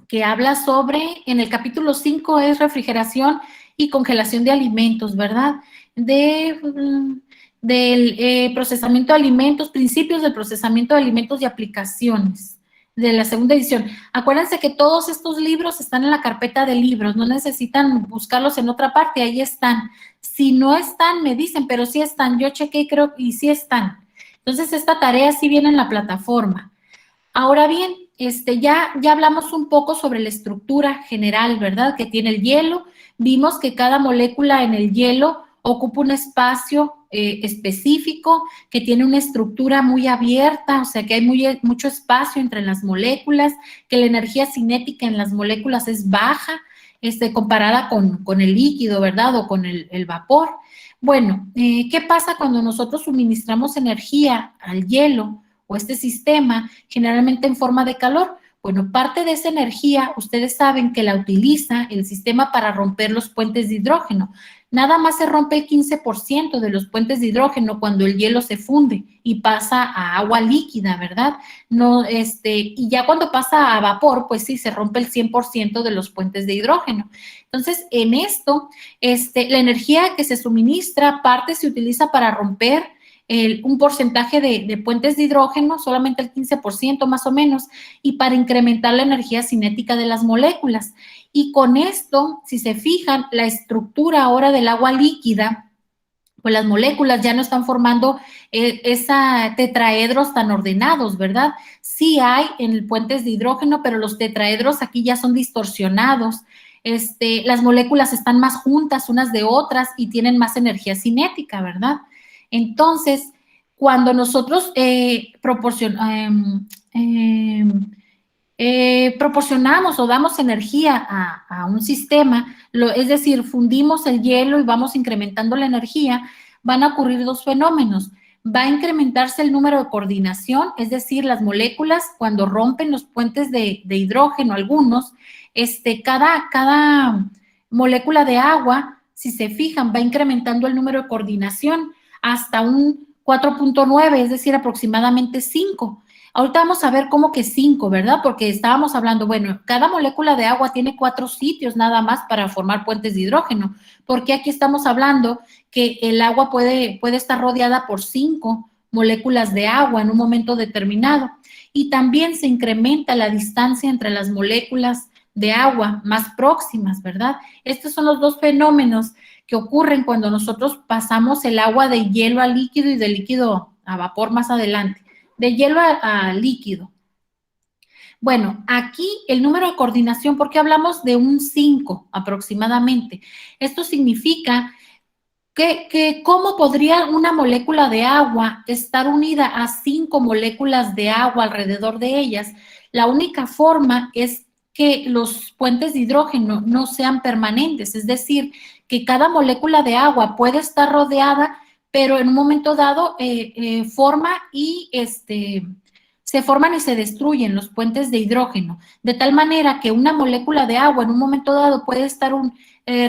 que habla sobre, en el capítulo 5 es refrigeración y congelación de alimentos, ¿verdad? Del procesamiento de alimentos, principios del procesamiento de alimentos y aplicaciones, de la segunda edición. Acuérdense que todos estos libros están en la carpeta de libros, no necesitan buscarlos en otra parte, ahí están. Si no están, me dicen, pero sí están, yo chequé creo y sí están. Entonces, esta tarea sí viene en la plataforma. Ahora bien, ya hablamos un poco sobre la estructura general, ¿verdad? Que tiene el hielo. Vimos que cada molécula en el hielo ocupa un espacio específico, que tiene una estructura muy abierta, o sea que hay mucho espacio entre las moléculas, que la energía cinética en las moléculas es baja, comparada con el líquido, ¿verdad? O con el vapor. Bueno, ¿qué pasa cuando nosotros suministramos energía al hielo o este sistema, generalmente en forma de calor? Bueno, parte de esa energía, ustedes saben que la utiliza el sistema para romper los puentes de hidrógeno. Nada más se rompe el 15% de los puentes de hidrógeno cuando el hielo se funde y pasa a agua líquida, ¿verdad? No, y ya cuando pasa a vapor, pues sí, se rompe el 100% de los puentes de hidrógeno. Entonces, en esto, la energía que se suministra, parte se utiliza para romper un porcentaje de puentes de hidrógeno, solamente el 15% más o menos, y para incrementar la energía cinética de las moléculas. Y con esto, si se fijan, la estructura ahora del agua líquida, pues las moléculas ya no están formando tetraedros tan ordenados, ¿verdad? Sí hay en puentes de hidrógeno, pero los tetraedros aquí ya son distorsionados. Las moléculas están más juntas unas de otras y tienen más energía cinética, ¿verdad? Entonces, cuando nosotros proporcionamos o damos energía a un sistema, es decir, fundimos el hielo y vamos incrementando la energía, van a ocurrir dos fenómenos. Va a incrementarse el número de coordinación, es decir, las moléculas cuando rompen los puentes de hidrógeno, algunos, cada molécula de agua, si se fijan, va incrementando el número de coordinación hasta un 4.9, es decir, aproximadamente 5. Ahorita vamos a ver cómo que 5, ¿verdad? Porque estábamos hablando, bueno, cada molécula de agua tiene 4 sitios nada más para formar puentes de hidrógeno, porque aquí estamos hablando que el agua puede estar rodeada por 5 moléculas de agua en un momento determinado. Y también se incrementa la distancia entre las moléculas de agua más próximas, ¿verdad? Estos son los dos fenómenos que ocurren cuando nosotros pasamos el agua de hielo a líquido y de líquido a vapor más adelante. De hielo a líquido. Bueno, aquí el número de coordinación, porque hablamos de un 5 aproximadamente. Esto significa que cómo podría una molécula de agua estar unida a 5 moléculas de agua alrededor de ellas. La única forma es que los puentes de hidrógeno no sean permanentes, es decir, que cada molécula de agua puede estar rodeada, pero en un momento dado se forman y se destruyen los puentes de hidrógeno, de tal manera que una molécula de agua en un momento dado puede estar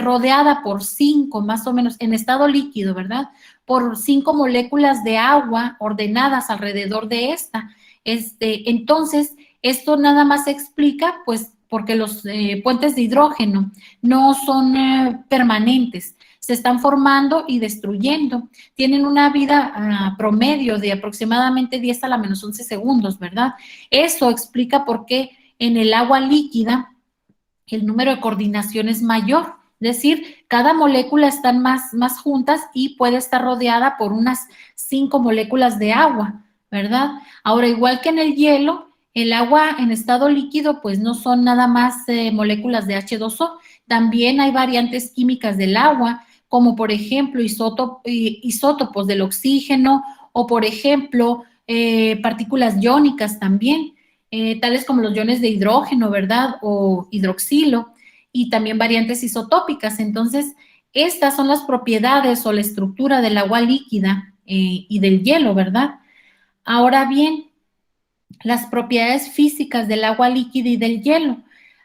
rodeada por 5, más o menos, en estado líquido, ¿verdad? Por 5 moléculas de agua ordenadas alrededor de esta. Entonces, esto nada más se explica, pues, porque los puentes de hidrógeno no son permanentes, se están formando y destruyendo. Tienen una vida promedio de aproximadamente 10 a la menos 11 segundos, ¿verdad? Eso explica por qué en el agua líquida el número de coordinación es mayor. Es decir, cada molécula están más juntas y puede estar rodeada por unas 5 moléculas de agua, ¿verdad? Ahora, igual que en el hielo, el agua en estado líquido, pues no son nada más moléculas de H2O, también hay variantes químicas del agua, como por ejemplo isótopos del oxígeno o por ejemplo partículas iónicas también, tales como los iones de hidrógeno, ¿verdad? O hidroxilo y también variantes isotópicas. Entonces, estas son las propiedades o la estructura del agua líquida y del hielo, ¿verdad? Ahora bien, las propiedades físicas del agua líquida y del hielo.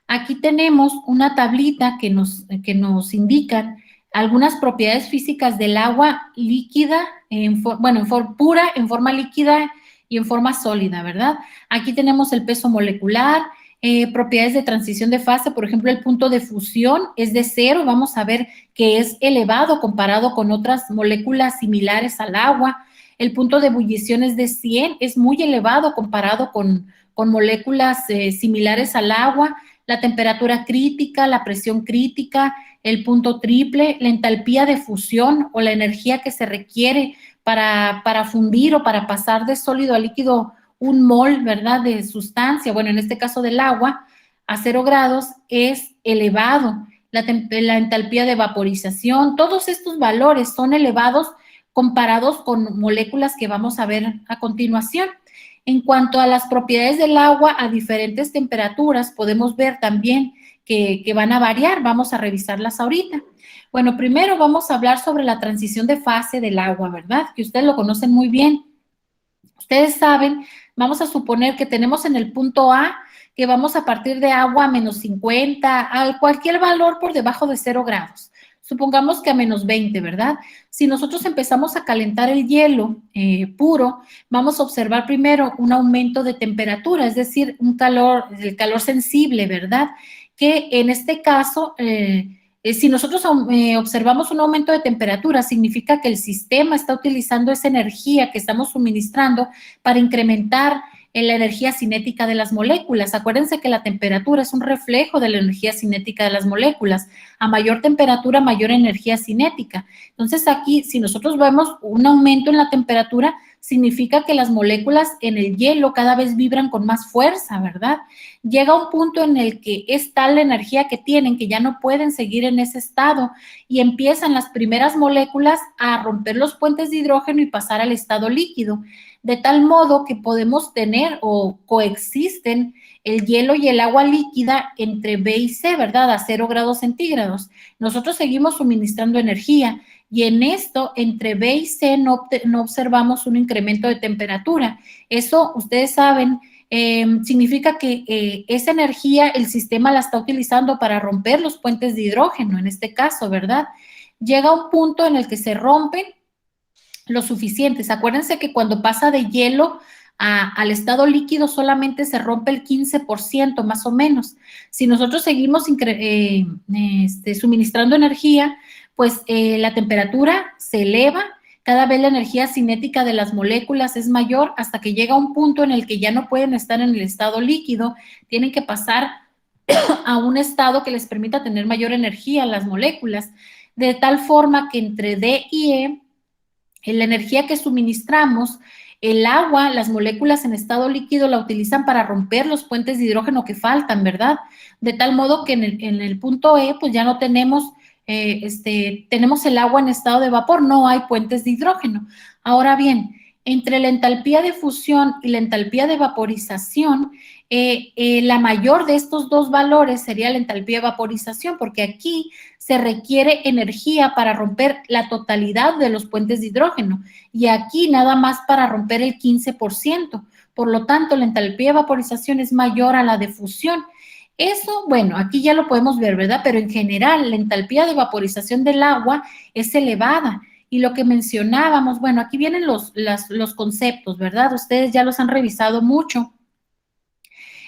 Aquí tenemos una tablita que nos indican algunas propiedades físicas del agua líquida, pura, en forma líquida y en forma sólida, ¿verdad? Aquí tenemos el peso molecular, propiedades de transición de fase, por ejemplo, el punto de fusión es de 0, vamos a ver que es elevado comparado con otras moléculas similares al agua. El punto de ebullición es de 100, es muy elevado comparado con moléculas similares al agua. La temperatura crítica, la presión crítica, el punto triple, la entalpía de fusión o la energía que se requiere para fundir o para pasar de sólido a líquido un mol, ¿verdad?, de sustancia, bueno, en este caso del agua, a 0 grados, es elevado. La entalpía de vaporización, todos estos valores son elevados comparados con moléculas que vamos a ver a continuación. En cuanto a las propiedades del agua a diferentes temperaturas, podemos ver también que van a variar. Vamos a revisarlas ahorita. Bueno, primero vamos a hablar sobre la transición de fase del agua, ¿verdad? Que ustedes lo conocen muy bien. Ustedes saben, vamos a suponer que tenemos en el punto A que vamos a partir de agua a menos 50, a cualquier valor por debajo de 0 grados. Supongamos que a menos 20, ¿verdad? Si nosotros empezamos a calentar el hielo puro, vamos a observar primero un aumento de temperatura, es decir, el calor sensible, ¿verdad? Que en este caso, si nosotros observamos un aumento de temperatura, significa que el sistema está utilizando esa energía que estamos suministrando para incrementar la energía cinética de las moléculas. Acuérdense que la temperatura es un reflejo de la energía cinética de las moléculas. A mayor temperatura, mayor energía cinética. Entonces aquí, si nosotros vemos un aumento en la temperatura, significa que las moléculas en el hielo cada vez vibran con más fuerza, ¿verdad? Llega un punto en el que es tal la energía que tienen que ya no pueden seguir en ese estado y empiezan las primeras moléculas a romper los puentes de hidrógeno y pasar al estado líquido, de tal modo que podemos tener o coexisten el hielo y el agua líquida entre B y C, ¿verdad? A 0 grados centígrados. Nosotros seguimos suministrando energía y en esto, entre B y C, no observamos un incremento de temperatura. Eso, ustedes saben, significa que esa energía el sistema la está utilizando para romper los puentes de hidrógeno, en este caso, ¿verdad? Llega un punto en el que se rompen lo suficientes. Acuérdense que cuando pasa de hielo al estado líquido solamente se rompe el 15% más o menos. Si nosotros seguimos suministrando energía, pues la temperatura se eleva, cada vez la energía cinética de las moléculas es mayor hasta que llega un punto en el que ya no pueden estar en el estado líquido, tienen que pasar a un estado que les permita tener mayor energía a las moléculas, de tal forma que entre D y E, en la energía que suministramos, el agua, las moléculas en estado líquido la utilizan para romper los puentes de hidrógeno que faltan, ¿verdad? De tal modo que en el punto E, pues ya no tenemos, tenemos el agua en estado de vapor, no hay puentes de hidrógeno. Ahora bien, entre la entalpía de fusión y la entalpía de vaporización, la mayor de estos dos valores sería la entalpía de vaporización, porque aquí se requiere energía para romper la totalidad de los puentes de hidrógeno y aquí nada más para romper el 15%. Por lo tanto, la entalpía de vaporización es mayor a la de fusión. Eso, bueno, aquí ya lo podemos ver, ¿verdad? Pero en general, la entalpía de vaporización del agua es elevada. Y lo que mencionábamos, bueno, aquí vienen los conceptos, ¿verdad? Ustedes ya los han revisado mucho.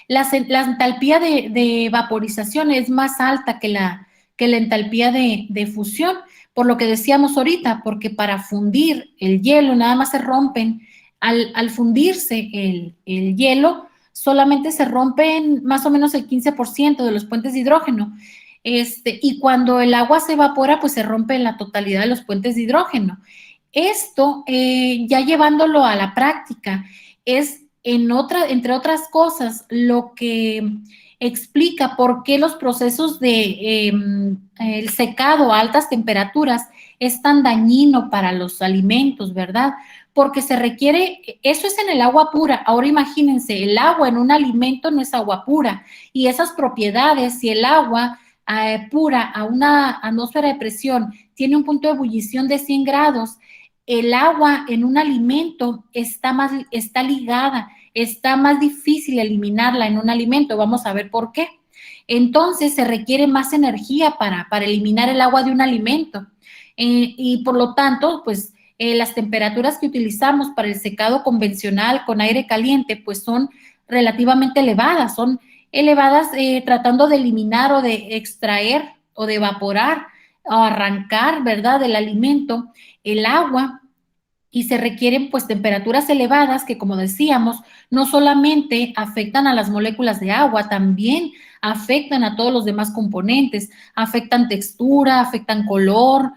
La entalpía de vaporización es más alta que la entalpía de fusión, por lo que decíamos ahorita, porque para fundir el hielo nada más se rompen, al fundirse el hielo, solamente se rompen más o menos el 15% de los puentes de hidrógeno. Y cuando el agua se evapora, pues se rompe la totalidad de los puentes de hidrógeno. Esto, ya llevándolo a la práctica, es entre otras cosas, lo que explica por qué los procesos de el secado a altas temperaturas es tan dañino para los alimentos, ¿verdad? Porque se requiere, eso es en el agua pura. Ahora imagínense, el agua en un alimento no es agua pura y esas propiedades, si el agua pura a una atmósfera de presión tiene un punto de ebullición de 100 grados, el agua en un alimento está ligada, está más difícil eliminarla en un alimento. Vamos a ver por qué. Entonces se requiere más energía para eliminar el agua de un alimento. Y por lo tanto, pues las temperaturas que utilizamos para el secado convencional con aire caliente, pues son relativamente elevadas, son elevadas tratando de eliminar o de extraer o de evaporar o arrancar, ¿verdad?, del alimento el agua, y se requieren pues temperaturas elevadas que, como decíamos, no solamente afectan a las moléculas de agua, también afectan a todos los demás componentes, afectan textura, afectan color,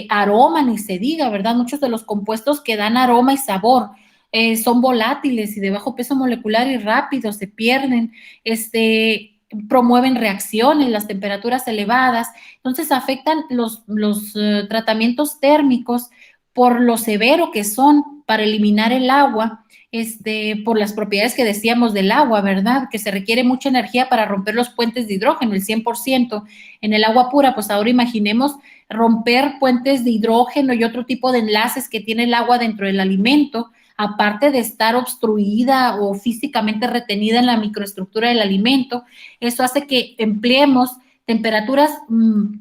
aroma, ni se diga, ¿verdad? Muchos de los compuestos que dan aroma y sabor son volátiles y de bajo peso molecular y rápido, se pierden, promueven reacciones, las temperaturas elevadas, entonces afectan los tratamientos térmicos por lo severo que son para eliminar el agua, por las propiedades que decíamos del agua, ¿verdad? Que se requiere mucha energía para romper los puentes de hidrógeno, el 100% en el agua pura. Pues ahora imaginemos romper puentes de hidrógeno y otro tipo de enlaces que tiene el agua dentro del alimento, aparte de estar obstruida o físicamente retenida en la microestructura del alimento. Eso hace que empleemos temperaturas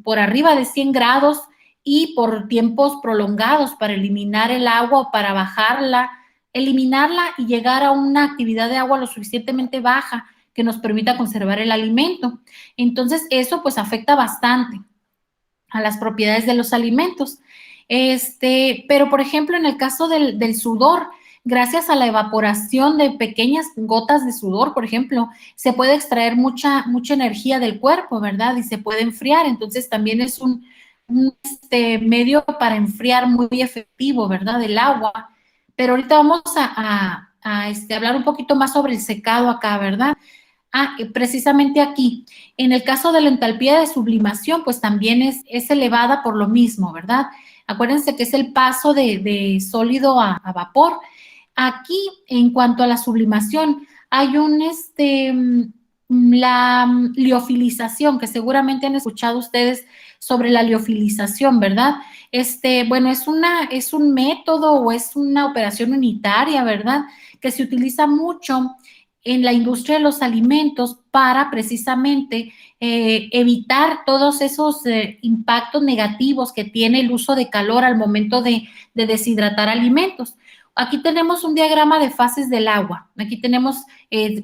por arriba de 100 grados y por tiempos prolongados para eliminar el agua o para bajarla, eliminarla y llegar a una actividad de agua lo suficientemente baja que nos permita conservar el alimento. Entonces, eso pues afecta bastante a las propiedades de los alimentos. Pero, por ejemplo, en el caso del sudor, gracias a la evaporación de pequeñas gotas de sudor, por ejemplo, se puede extraer mucha energía del cuerpo, ¿verdad? Y se puede enfriar. Entonces, también es un medio para enfriar muy efectivo, ¿verdad? Del agua. Pero ahorita vamos a hablar un poquito más sobre el secado acá, ¿verdad? Precisamente aquí, en el caso de la entalpía de sublimación, pues también es elevada por lo mismo, ¿verdad? Acuérdense que es el paso de sólido a vapor. Aquí, en cuanto a la sublimación, hay la liofilización, que seguramente han escuchado ustedes sobre la liofilización, ¿verdad? Bueno, es un método o es una operación unitaria, ¿verdad? Que se utiliza mucho en la industria de los alimentos para precisamente evitar todos esos impactos negativos que tiene el uso de calor al momento de deshidratar alimentos. Aquí tenemos un diagrama de fases del agua. Aquí tenemos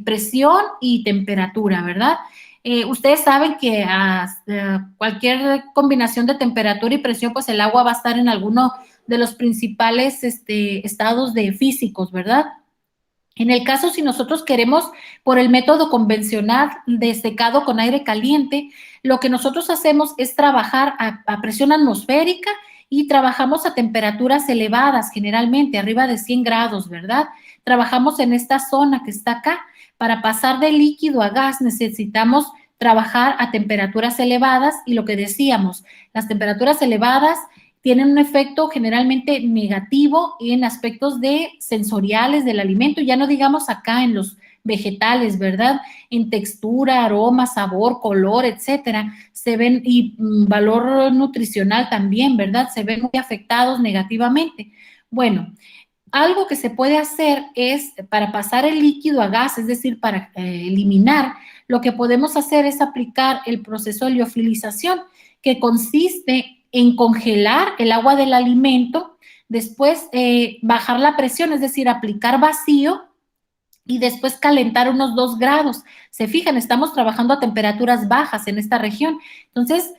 presión y temperatura, ¿verdad? Ustedes saben que a cualquier combinación de temperatura y presión, pues el agua va a estar en alguno de los principales estados físicos, ¿verdad? En el caso, si nosotros queremos, por el método convencional de secado con aire caliente, lo que nosotros hacemos es trabajar a presión atmosférica y trabajamos a temperaturas elevadas, generalmente arriba de 100 grados, ¿verdad? Trabajamos en esta zona que está acá. Para pasar de líquido a gas necesitamos trabajar a temperaturas elevadas y lo que decíamos, las temperaturas elevadas tienen un efecto generalmente negativo en aspectos sensoriales del alimento, ya no digamos acá en los vegetales, ¿verdad? En textura, aroma, sabor, color, etcétera, se ven, y valor nutricional también, ¿verdad? Se ven muy afectados negativamente. Bueno, algo que se puede hacer es, para pasar el líquido a gas, es decir, para eliminar, lo que podemos hacer es aplicar el proceso de liofilización, que consiste en congelar el agua del alimento, después bajar la presión, es decir, aplicar vacío y después calentar unos 2 grados. Se fijan, estamos trabajando a temperaturas bajas en esta región. Entonces,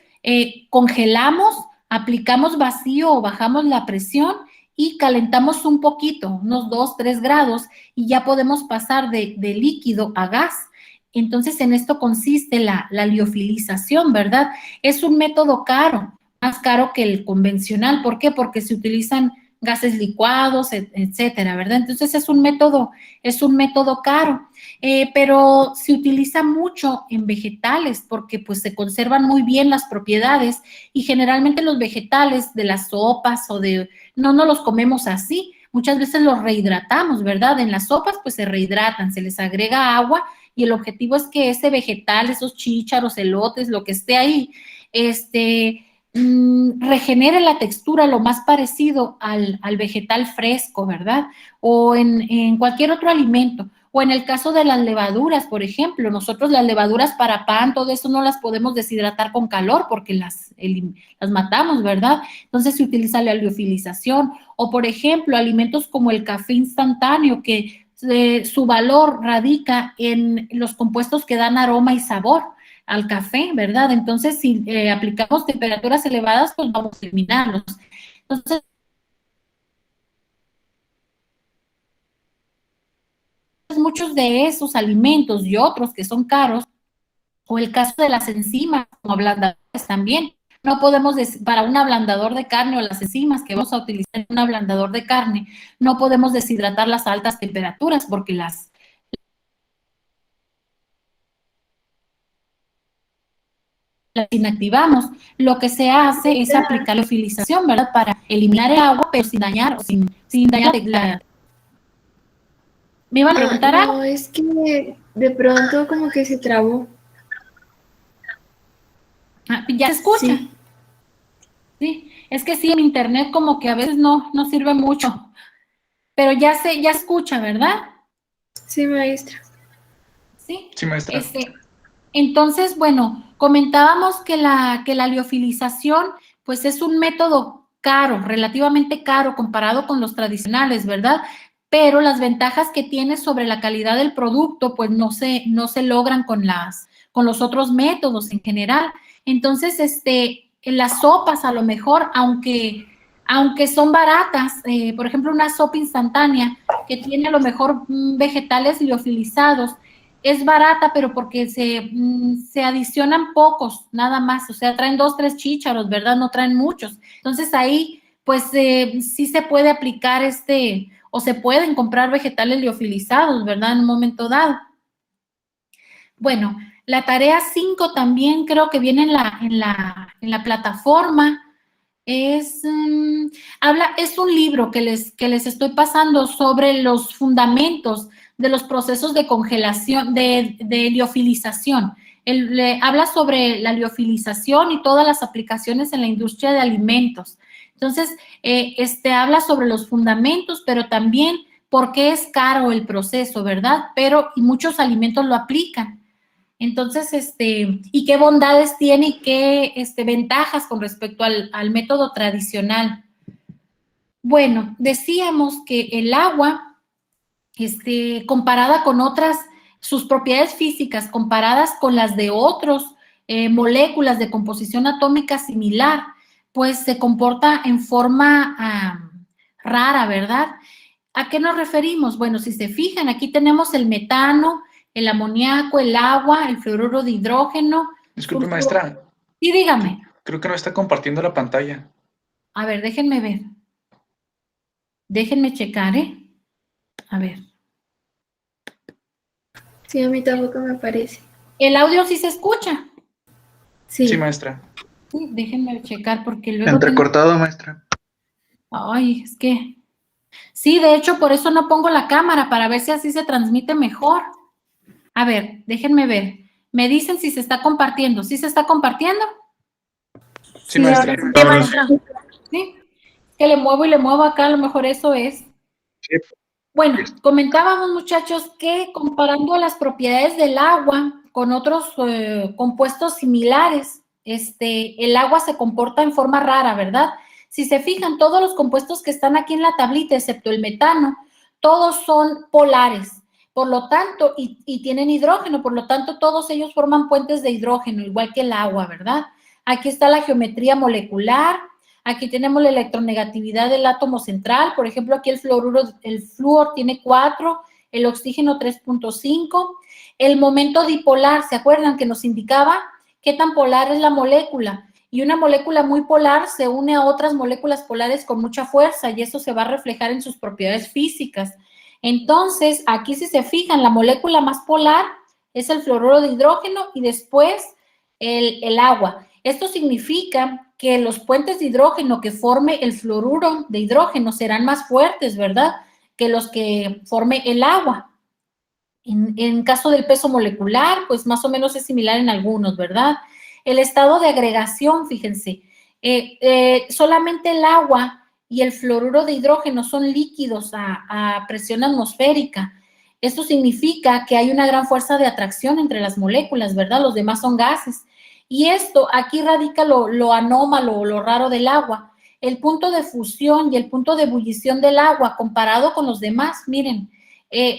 congelamos, aplicamos vacío o bajamos la presión y calentamos un poquito, unos 2, 3 grados, y ya podemos pasar de líquido a gas. Entonces, en esto consiste la liofilización, ¿verdad? Es un método caro, más caro que el convencional. ¿Por qué? Porque se utilizan gases licuados, etcétera, ¿verdad? Entonces, es un método caro, pero se utiliza mucho en vegetales porque pues se conservan muy bien las propiedades, y generalmente los vegetales de las sopas o no los comemos así, muchas veces los rehidratamos, ¿verdad? En las sopas pues se rehidratan, se les agrega agua, y el objetivo es que ese vegetal, esos chícharos, elotes, lo que esté ahí, regenere la textura lo más parecido al vegetal fresco, ¿verdad? O en cualquier otro alimento. O en el caso de las levaduras, por ejemplo, nosotros las levaduras para pan, todo eso no las podemos deshidratar con calor porque las matamos, ¿verdad? Entonces se utiliza la liofilización. O, por ejemplo, alimentos como el café instantáneo, que su valor radica en los compuestos que dan aroma y sabor al café, ¿verdad? Entonces, si aplicamos temperaturas elevadas, pues vamos a eliminarlos. Entonces, muchos de esos alimentos y otros que son caros, o el caso de las enzimas como ablandadores también, no podemos, para un ablandador de carne o las enzimas que vamos a utilizar en un ablandador de carne, no podemos deshidratarlas a altas temperaturas porque las inactivamos. Lo que se hace es aplicar la liofilización, ¿verdad? Para eliminar el agua, pero sin dañar, o sin dañar la... ¿Me iban a preguntar algo? No, es que de pronto como que se trabó. ¿Ya se escucha? Sí. Sí, es que sí, en internet como que a veces no sirve mucho, pero ya escucha, ¿verdad? Sí, maestra. Sí. Sí, maestra. Entonces, bueno, comentábamos que la liofilización, pues es un método caro, relativamente caro comparado con los tradicionales, ¿verdad? Pero las ventajas que tiene sobre la calidad del producto, pues no se logran con los otros métodos en general. Entonces, en las sopas a lo mejor, aunque son baratas, por ejemplo, una sopa instantánea que tiene a lo mejor vegetales liofilizados, es barata, pero porque se adicionan pocos, nada más, o sea, traen 2, 3 chícharos, ¿verdad? No traen muchos. Entonces ahí, pues sí se puede aplicar o se pueden comprar vegetales liofilizados, ¿verdad? En un momento dado. Bueno, la tarea 5 también creo que viene en la plataforma. Es un libro que les estoy pasando sobre los fundamentos de los procesos de congelación, de liofilización. Habla sobre la liofilización y todas las aplicaciones en la industria de alimentos. Entonces, habla sobre los fundamentos, pero también por qué es caro el proceso, ¿verdad? Y muchos alimentos lo aplican. Entonces, y qué bondades tiene y qué ventajas con respecto al método tradicional. Bueno, decíamos que el agua, comparada con sus propiedades físicas, comparadas con las de otros moléculas de composición atómica similar, pues se comporta en forma rara, ¿verdad? ¿A qué nos referimos? Bueno, si se fijan, aquí tenemos el metano, el amoníaco, el agua, el fluoruro de hidrógeno. Disculpe, maestra. Sí, dígame. Creo que no está compartiendo la pantalla. A ver, déjenme ver. Déjenme checar, ¿eh? A ver. Sí, a mí tampoco me parece. ¿El audio sí se escucha? Sí. Sí, maestra. Sí, déjenme checar porque luego... Entrecortado, maestra. Ay, es que... Sí, de hecho, por eso no pongo la cámara, para ver si así se transmite mejor. A ver, déjenme ver. Me dicen si se está compartiendo. ¿Sí se está compartiendo? Sí, maestra. ahora sí. Sí, maestra. Sí. Que le muevo y le muevo acá, a lo mejor eso es. Sí. Bueno, comentábamos, muchachos, que comparando las propiedades del agua con otros compuestos similares, el agua se comporta en forma rara, ¿verdad? Si se fijan, todos los compuestos que están aquí en la tablita, excepto el metano, todos son polares, por lo tanto, y tienen hidrógeno, por lo tanto, todos ellos forman puentes de hidrógeno, igual que el agua, ¿verdad? Aquí está la geometría molecular. Aquí tenemos la electronegatividad del átomo central. Por ejemplo, aquí el flúor tiene 4, el oxígeno 3.5. El momento dipolar, ¿se acuerdan que nos indicaba qué tan polar es la molécula? Y una molécula muy polar se une a otras moléculas polares con mucha fuerza y eso se va a reflejar en sus propiedades físicas. Entonces, aquí si se fijan, la molécula más polar es el fluoruro de hidrógeno y después el agua. Esto significa que los puentes de hidrógeno que forme el fluoruro de hidrógeno serán más fuertes, ¿verdad? Que los que forme el agua. En caso del peso molecular, pues más o menos es similar en algunos, ¿verdad? El estado de agregación, fíjense, solamente el agua y el fluoruro de hidrógeno son líquidos a presión atmosférica. Esto significa que hay una gran fuerza de atracción entre las moléculas, ¿verdad? Los demás son gases. Y esto, aquí radica lo anómalo, lo raro del agua. El punto de fusión y el punto de ebullición del agua comparado con los demás, miren,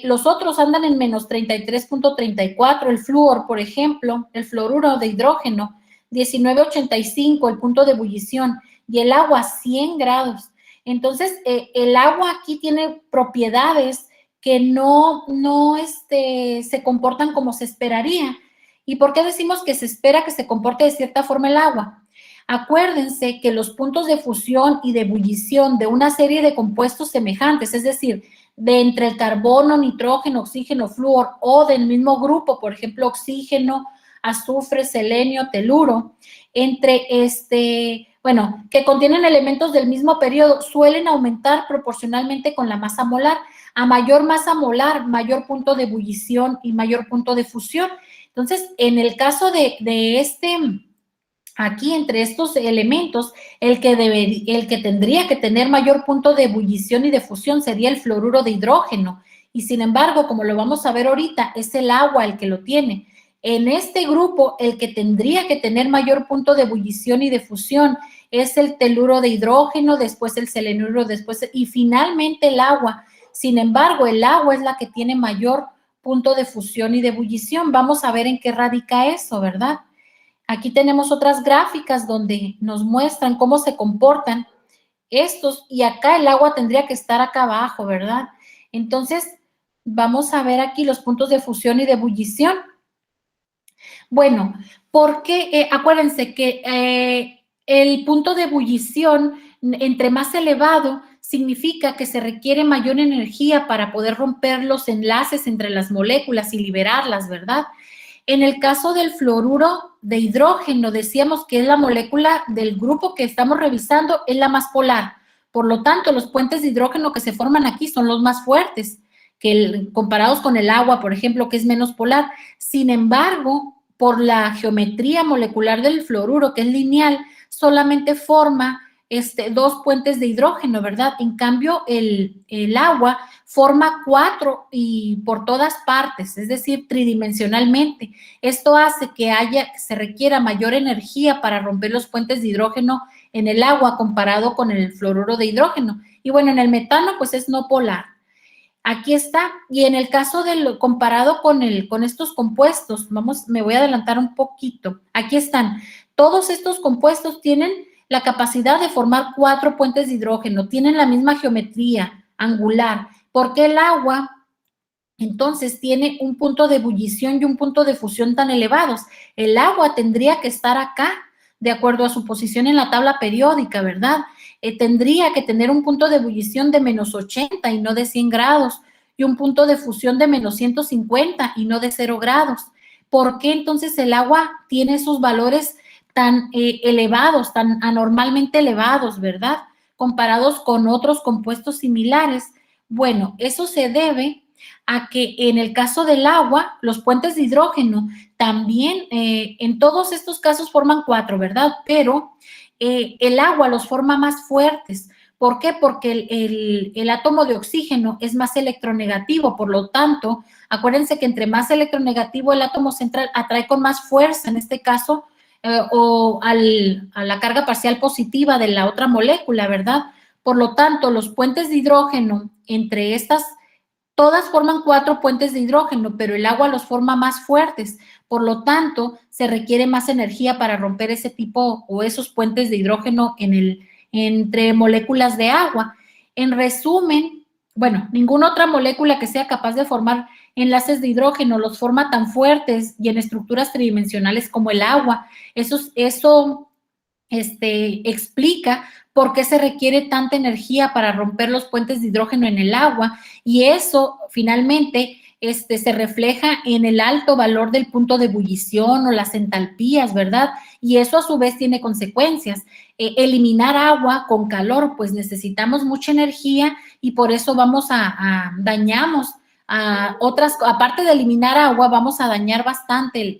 los otros andan en menos 33.34, el flúor, por ejemplo, el fluoruro de hidrógeno, 19.85, el punto de ebullición, y el agua 100 grados. Entonces, el agua aquí tiene propiedades que no se comportan como se esperaría. ¿Y por qué decimos que se espera que se comporte de cierta forma el agua? Acuérdense que los puntos de fusión y de ebullición de una serie de compuestos semejantes, es decir, de entre el carbono, nitrógeno, oxígeno, flúor o del mismo grupo, por ejemplo, oxígeno, azufre, selenio, teluro, entre que contienen elementos del mismo periodo, suelen aumentar proporcionalmente con la masa molar. A mayor masa molar, mayor punto de ebullición y mayor punto de fusión. Entonces, en el caso de aquí entre estos elementos, el que tendría que tener mayor punto de ebullición y de fusión sería el fluoruro de hidrógeno. Y sin embargo, como lo vamos a ver ahorita, es el agua el que lo tiene. En este grupo, el que tendría que tener mayor punto de ebullición y de fusión es el teluro de hidrógeno, después el selenuro, y finalmente el agua. Sin embargo, el agua es la que tiene mayor punto de fusión y de ebullición. Vamos a ver en qué radica eso, ¿verdad? Aquí tenemos otras gráficas donde nos muestran cómo se comportan estos y acá el agua tendría que estar acá abajo, ¿verdad? Entonces, vamos a ver aquí los puntos de fusión y de ebullición. Bueno, porque acuérdense que el punto de ebullición, entre más elevado, significa que se requiere mayor energía para poder romper los enlaces entre las moléculas y liberarlas, ¿verdad? En el caso del fluoruro de hidrógeno, decíamos que es la molécula del grupo que estamos revisando, es la más polar. Por lo tanto, los puentes de hidrógeno que se forman aquí son los más fuertes, comparados con el agua, por ejemplo, que es menos polar. Sin embargo, por la geometría molecular del fluoruro, que es lineal, solamente forma dos puentes de hidrógeno, ¿verdad? En cambio, el agua forma 4 y por todas partes, es decir, tridimensionalmente. Esto hace que se requiera mayor energía para romper los puentes de hidrógeno en el agua comparado con el fluoruro de hidrógeno. Y bueno, en el metano, pues es no polar. Aquí está, y en el caso comparado con estos compuestos, me voy a adelantar un poquito. Aquí están, todos estos compuestos tienen la capacidad de formar 4 puentes de hidrógeno, tienen la misma geometría angular, porque el agua entonces tiene un punto de ebullición y un punto de fusión tan elevados. El agua tendría que estar acá, de acuerdo a su posición en la tabla periódica, ¿verdad? Tendría que tener un punto de ebullición de menos 80 y no de 100 grados, y un punto de fusión de menos 150 y no de 0 grados. ¿Por qué entonces el agua tiene esos valores tan elevados, tan anormalmente elevados, ¿verdad? Comparados con otros compuestos similares. Bueno, eso se debe a que en el caso del agua, los puentes de hidrógeno también, en todos estos casos forman 4, ¿verdad? Pero el agua los forma más fuertes. ¿Por qué? Porque el átomo de oxígeno es más electronegativo, por lo tanto, acuérdense que entre más electronegativo el átomo central atrae con más fuerza, en este caso, a la carga parcial positiva de la otra molécula, ¿verdad? Por lo tanto, los puentes de hidrógeno entre estas, todas forman 4 puentes de hidrógeno, pero el agua los forma más fuertes. Por lo tanto, se requiere más energía para romper ese tipo o esos puentes de hidrógeno entre moléculas de agua. En resumen, bueno, ninguna otra molécula que sea capaz de formar enlaces de hidrógeno los forma tan fuertes y en estructuras tridimensionales como el agua. Eso explica por qué se requiere tanta energía para romper los puentes de hidrógeno en el agua, y eso finalmente se refleja en el alto valor del punto de ebullición o las entalpías, ¿verdad? Y eso a su vez tiene consecuencias. Eliminar agua con calor, pues necesitamos mucha energía y por eso dañamos a otras, aparte de eliminar agua, vamos a dañar bastante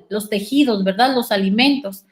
los tejidos, ¿verdad? Los alimentos.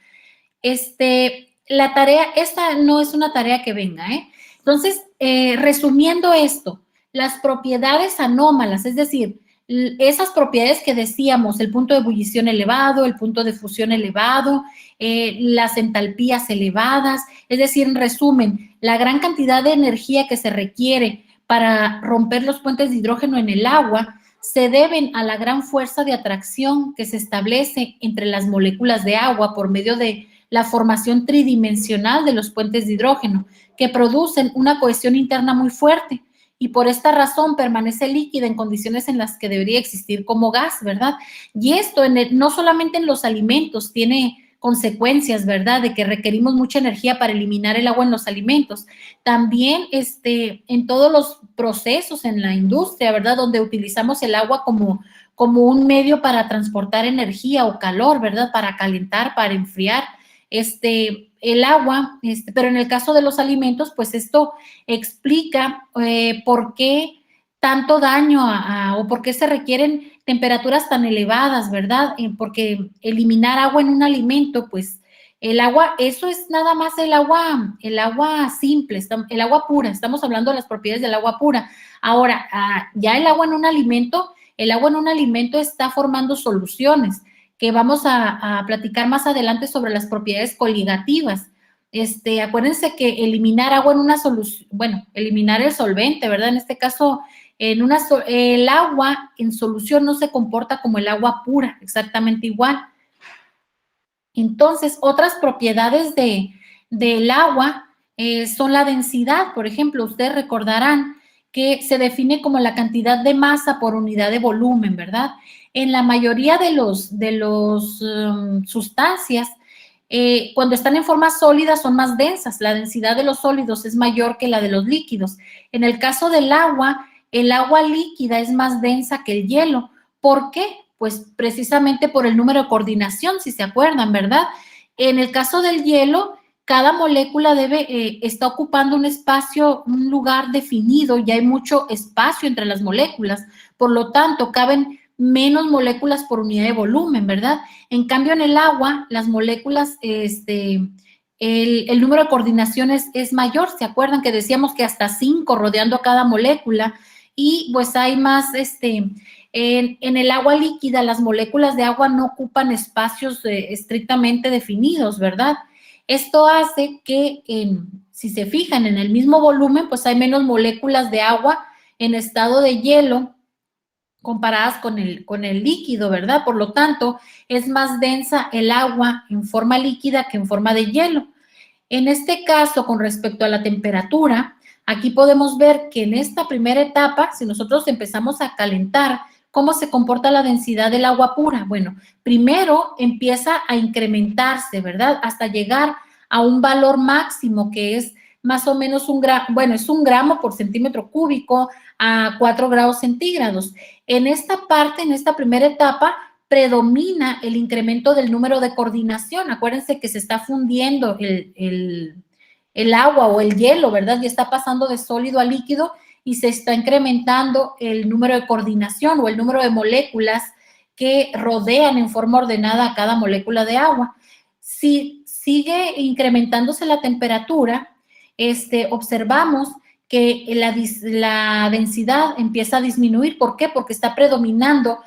La tarea, esta no es una tarea que venga, ¿eh? Entonces, resumiendo esto, las propiedades anómalas, es decir, esas propiedades que decíamos, el punto de ebullición elevado, el punto de fusión elevado, las entalpías elevadas, es decir, en resumen, la gran cantidad de energía que se requiere para romper los puentes de hidrógeno en el agua se deben a la gran fuerza de atracción que se establece entre las moléculas de agua por medio de la formación tridimensional de los puentes de hidrógeno, que producen una cohesión interna muy fuerte y por esta razón permanece líquida en condiciones en las que debería existir como gas, ¿verdad? Y esto no solamente en los alimentos tiene consecuencias, ¿verdad? De que requerimos mucha energía para eliminar el agua en los alimentos. También en todos los procesos en la industria, ¿verdad? Donde utilizamos el agua como un medio para transportar energía o calor, ¿verdad? Para calentar, para enfriar. El agua, pero en el caso de los alimentos, pues esto explica por qué tanto daño o por qué se requieren temperaturas tan elevadas, ¿verdad? Porque eliminar agua en un alimento, pues el agua, eso es nada más el agua simple, el agua pura, estamos hablando de las propiedades del agua pura. Ahora, ya el agua en un alimento está formando soluciones que vamos a platicar más adelante sobre las propiedades coligativas. Acuérdense que eliminar agua en una solución, bueno, eliminar el solvente, ¿verdad? En este caso, el agua en solución no se comporta como el agua pura, exactamente igual. Entonces, otras propiedades del agua son la densidad. Por ejemplo, ustedes recordarán que se define como la cantidad de masa por unidad de volumen, ¿verdad? En la mayoría de los sustancias, cuando están en forma sólida son más densas. La densidad de los sólidos es mayor que la de los líquidos. En el caso del agua, el agua líquida es más densa que el hielo. ¿Por qué? Pues precisamente por el número de coordinación, si se acuerdan, ¿verdad? En el caso del hielo, cada molécula está ocupando un espacio, un lugar definido, y hay mucho espacio entre las moléculas. Por lo tanto, caben menos moléculas por unidad de volumen, ¿verdad? En cambio, en el agua, las moléculas, el número de coordinaciones es mayor. ¿Se acuerdan que decíamos que hasta 5 rodeando a cada molécula? Y pues hay más, en el agua líquida, las moléculas de agua no ocupan espacios estrictamente definidos, ¿verdad? Esto hace que, si se fijan en el mismo volumen, pues hay menos moléculas de agua en estado de hielo comparadas con el líquido, ¿verdad? Por lo tanto, es más densa el agua en forma líquida que en forma de hielo. En este caso, con respecto a la temperatura, aquí podemos ver que en esta primera etapa, si nosotros empezamos a calentar, ¿cómo se comporta la densidad del agua pura? Bueno, primero empieza a incrementarse, ¿verdad? Hasta llegar a un valor máximo que es más o menos es 1 gramo por centímetro cúbico a 4 grados centígrados. En esta parte, en esta primera etapa, predomina el incremento del número de coordinación. Acuérdense que se está fundiendo el agua o el hielo, ¿verdad? Y está pasando de sólido a líquido. y se está incrementando el número de coordinación o el número de moléculas que rodean en forma ordenada a cada molécula de agua. Si sigue incrementándose la temperatura, observamos que la densidad empieza a disminuir. ¿Por qué? Porque está predominando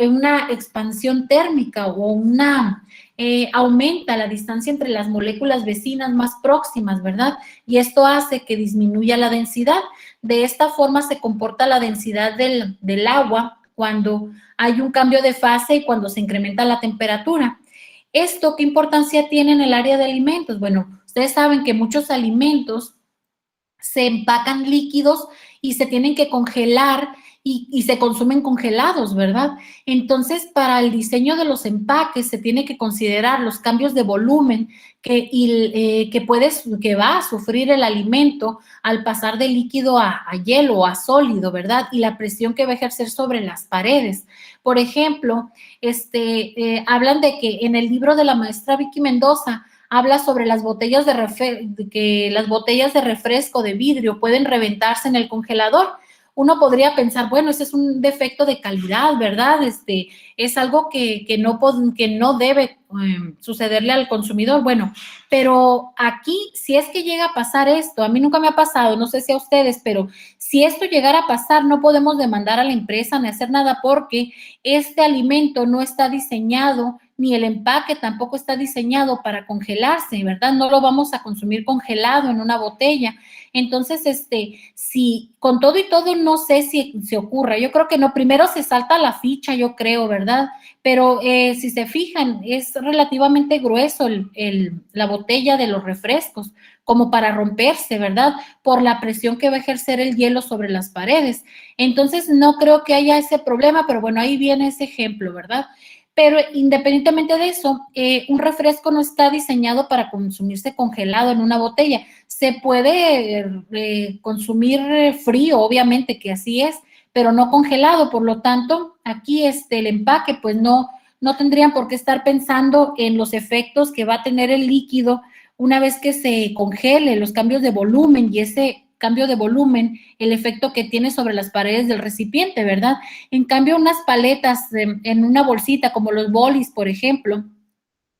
una expansión térmica o aumenta la distancia entre las moléculas vecinas más próximas, ¿verdad? Y esto hace que disminuya la densidad. De esta forma se comporta la densidad del agua cuando hay un cambio de fase y cuando se incrementa la temperatura. ¿Esto qué importancia tiene en el área de alimentos? Bueno, ustedes saben que muchos alimentos se empacan líquidos y se tienen que congelar y se consumen congelados, ¿verdad? Entonces, para el diseño de los empaques se tiene que considerar los cambios de volumen que va a sufrir el alimento al pasar de líquido a hielo o a sólido, ¿verdad? Y la presión que va a ejercer sobre las paredes. Por ejemplo, hablan de que en el libro de la maestra Vicky Mendoza habla sobre las botellas que las botellas de refresco de vidrio pueden reventarse en el congelador. Uno podría pensar, bueno, ese es un defecto de calidad, ¿verdad? Es algo que no debe sucederle al consumidor. Bueno, pero aquí, si es que llega a pasar esto, a mí nunca me ha pasado, no sé si a ustedes, pero si esto llegara a pasar, no podemos demandar a la empresa ni hacer nada porque este alimento no está diseñado, ni el empaque tampoco está diseñado para congelarse, ¿verdad? No lo vamos a consumir congelado en una botella. Entonces, si con todo y todo no sé si se ocurra, yo creo que no, primero se salta la ficha, yo creo, ¿verdad? Pero si se fijan, es relativamente grueso la botella de los refrescos, como para romperse, ¿verdad? Por la presión que va a ejercer el hielo sobre las paredes. Entonces, no creo que haya ese problema, pero bueno, ahí viene ese ejemplo, ¿verdad? Pero independientemente de eso, un refresco no está diseñado para consumirse congelado en una botella. Se puede consumir frío, obviamente que así es, pero no congelado. Por lo tanto, aquí el empaque, pues no tendrían por qué estar pensando en los efectos que va a tener el líquido una vez que se congele, los cambios de volumen y ese cambio de volumen, el efecto que tiene sobre las paredes del recipiente, ¿verdad? En cambio, unas paletas en una bolsita, como los bolis, por ejemplo,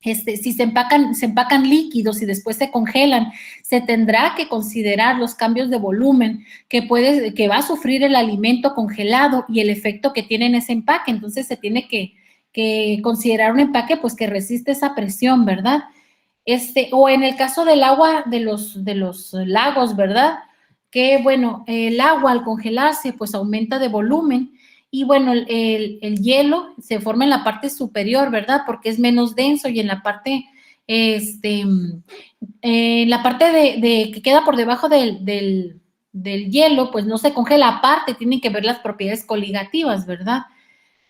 si se empacan líquidos y después se congelan, se tendrá que considerar los cambios de volumen que va a sufrir el alimento congelado y el efecto que tiene en ese empaque. Entonces, se tiene que considerar un empaque, pues, que resiste esa presión, ¿verdad? O en el caso del agua de los lagos, ¿verdad? Que, bueno, el agua al congelarse, pues aumenta de volumen y, bueno, el hielo se forma en la parte superior, ¿verdad? Porque es menos denso y en la parte, que queda por debajo del hielo, pues no se congela. Aparte, tienen que ver las propiedades coligativas, ¿verdad?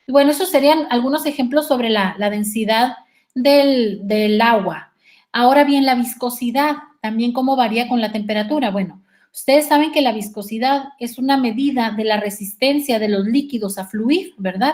Y bueno, esos serían algunos ejemplos sobre la densidad del agua. Ahora bien, la viscosidad, también cómo varía con la temperatura. Bueno, ustedes saben que la viscosidad es una medida de la resistencia de los líquidos a fluir, ¿verdad?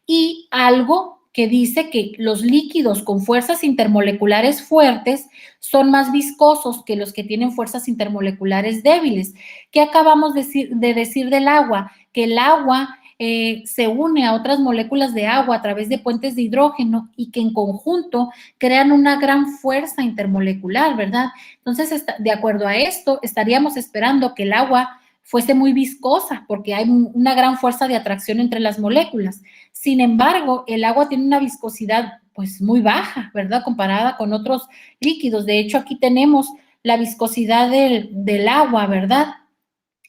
Y algo que dice que los líquidos con fuerzas intermoleculares fuertes son más viscosos que los que tienen fuerzas intermoleculares débiles. ¿Qué acabamos de decir del agua? Que el agua se une a otras moléculas de agua a través de puentes de hidrógeno y que en conjunto crean una gran fuerza intermolecular, ¿verdad? Entonces, de acuerdo a esto, estaríamos esperando que el agua fuese muy viscosa porque hay una gran fuerza de atracción entre las moléculas. Sin embargo, el agua tiene una viscosidad pues muy baja, ¿verdad? Comparada con otros líquidos. De hecho, aquí tenemos la viscosidad del agua, ¿verdad?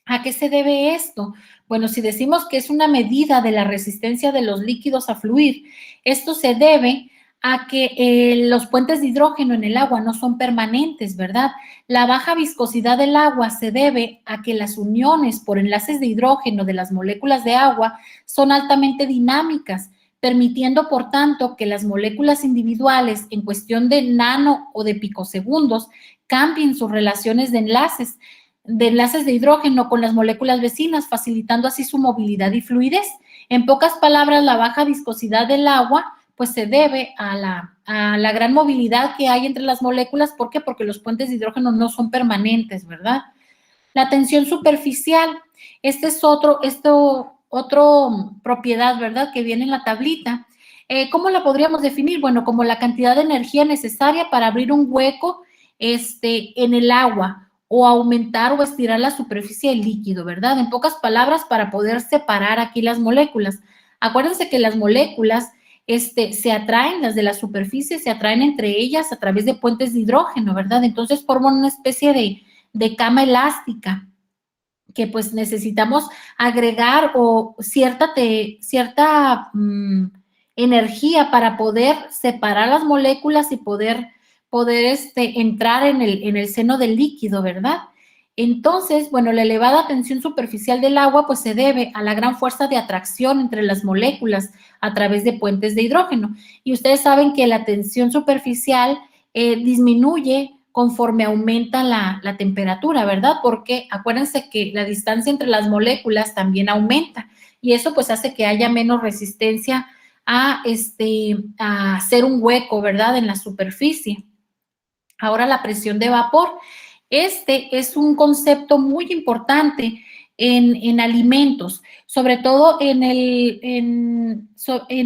¿A qué se debe esto? Bueno, si decimos que es una medida de la resistencia de los líquidos a fluir, esto se debe a que los puentes de hidrógeno en el agua no son permanentes, ¿verdad? La baja viscosidad del agua se debe a que las uniones por enlaces de hidrógeno de las moléculas de agua son altamente dinámicas, permitiendo, por tanto, que las moléculas individuales en cuestión de nano o de picosegundos cambien sus relaciones de enlaces de hidrógeno con las moléculas vecinas, facilitando así su movilidad y fluidez. En pocas palabras, la baja viscosidad del agua pues se debe a la gran movilidad que hay entre las moléculas. ¿Por qué? Porque los puentes de hidrógeno no son permanentes, ¿verdad? La tensión superficial, este es otro propiedad, ¿verdad?, que viene en la tablita. ¿Cómo la podríamos definir? Bueno, como la cantidad de energía necesaria para abrir un hueco en el agua o aumentar o estirar la superficie del líquido, ¿verdad? En pocas palabras, para poder separar aquí las moléculas. Acuérdense que las moléculas se atraen, las de la superficie se atraen entre ellas a través de puentes de hidrógeno, ¿verdad? Entonces forman una especie de cama elástica que pues necesitamos agregar o cierta energía para poder separar las moléculas y poder entrar en el seno del líquido, ¿verdad? Entonces, bueno, la elevada tensión superficial del agua pues se debe a la gran fuerza de atracción entre las moléculas a través de puentes de hidrógeno. Y ustedes saben que la tensión superficial disminuye conforme aumenta la temperatura, ¿verdad? Porque acuérdense que la distancia entre las moléculas también aumenta y eso pues hace que haya menos resistencia a hacer un hueco, ¿verdad?, en la superficie. Ahora la presión de vapor. Este es un concepto muy importante en alimentos, sobre todo en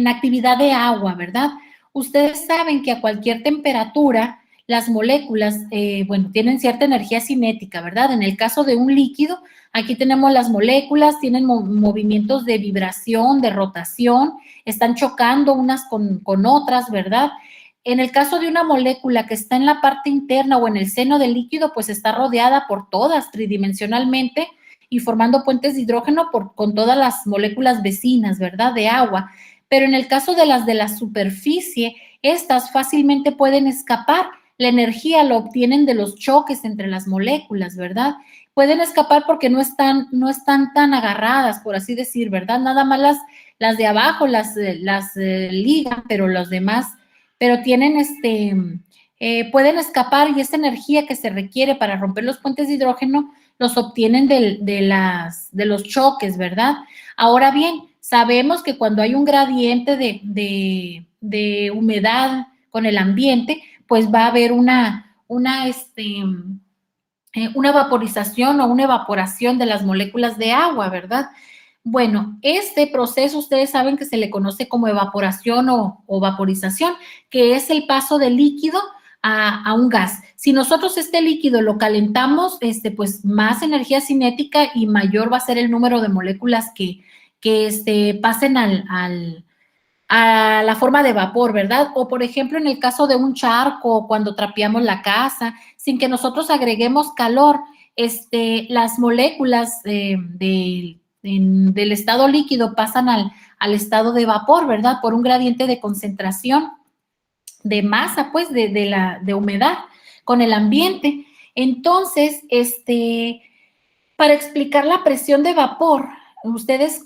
actividad de agua, ¿verdad? Ustedes saben que a cualquier temperatura las moléculas, bueno, tienen cierta energía cinética, ¿verdad? En el caso de un líquido, aquí tenemos las moléculas, tienen movimientos de vibración, de rotación, están chocando unas con otras, ¿verdad? En el caso de una molécula que está en la parte interna o en el seno del líquido, pues está rodeada por todas tridimensionalmente y formando puentes de hidrógeno con todas las moléculas vecinas, ¿verdad?, de agua. Pero en el caso de las de la superficie, estas fácilmente pueden escapar. La energía la obtienen de los choques entre las moléculas, ¿verdad? Pueden escapar porque no están tan agarradas, por así decir, ¿verdad? Nada más las de abajo las ligan, pero los demás tienen pueden escapar y esa energía que se requiere para romper los puentes de hidrógeno los obtienen de los choques, ¿verdad? Ahora bien, sabemos que cuando hay un gradiente de humedad con el ambiente, pues va a haber una vaporización o una evaporación de las moléculas de agua, ¿verdad? Bueno, este proceso ustedes saben que se le conoce como evaporación o vaporización, que es el paso del líquido a un gas. Si nosotros este líquido lo calentamos, pues más energía cinética y mayor va a ser el número de moléculas que pasen a la forma de vapor, ¿verdad? O, por ejemplo, en el caso de un charco, cuando trapeamos la casa, sin que nosotros agreguemos calor, las moléculas del estado líquido pasan al estado de vapor, ¿verdad? Por un gradiente de concentración de masa, pues, de humedad con el ambiente. Entonces, para explicar la presión de vapor, ustedes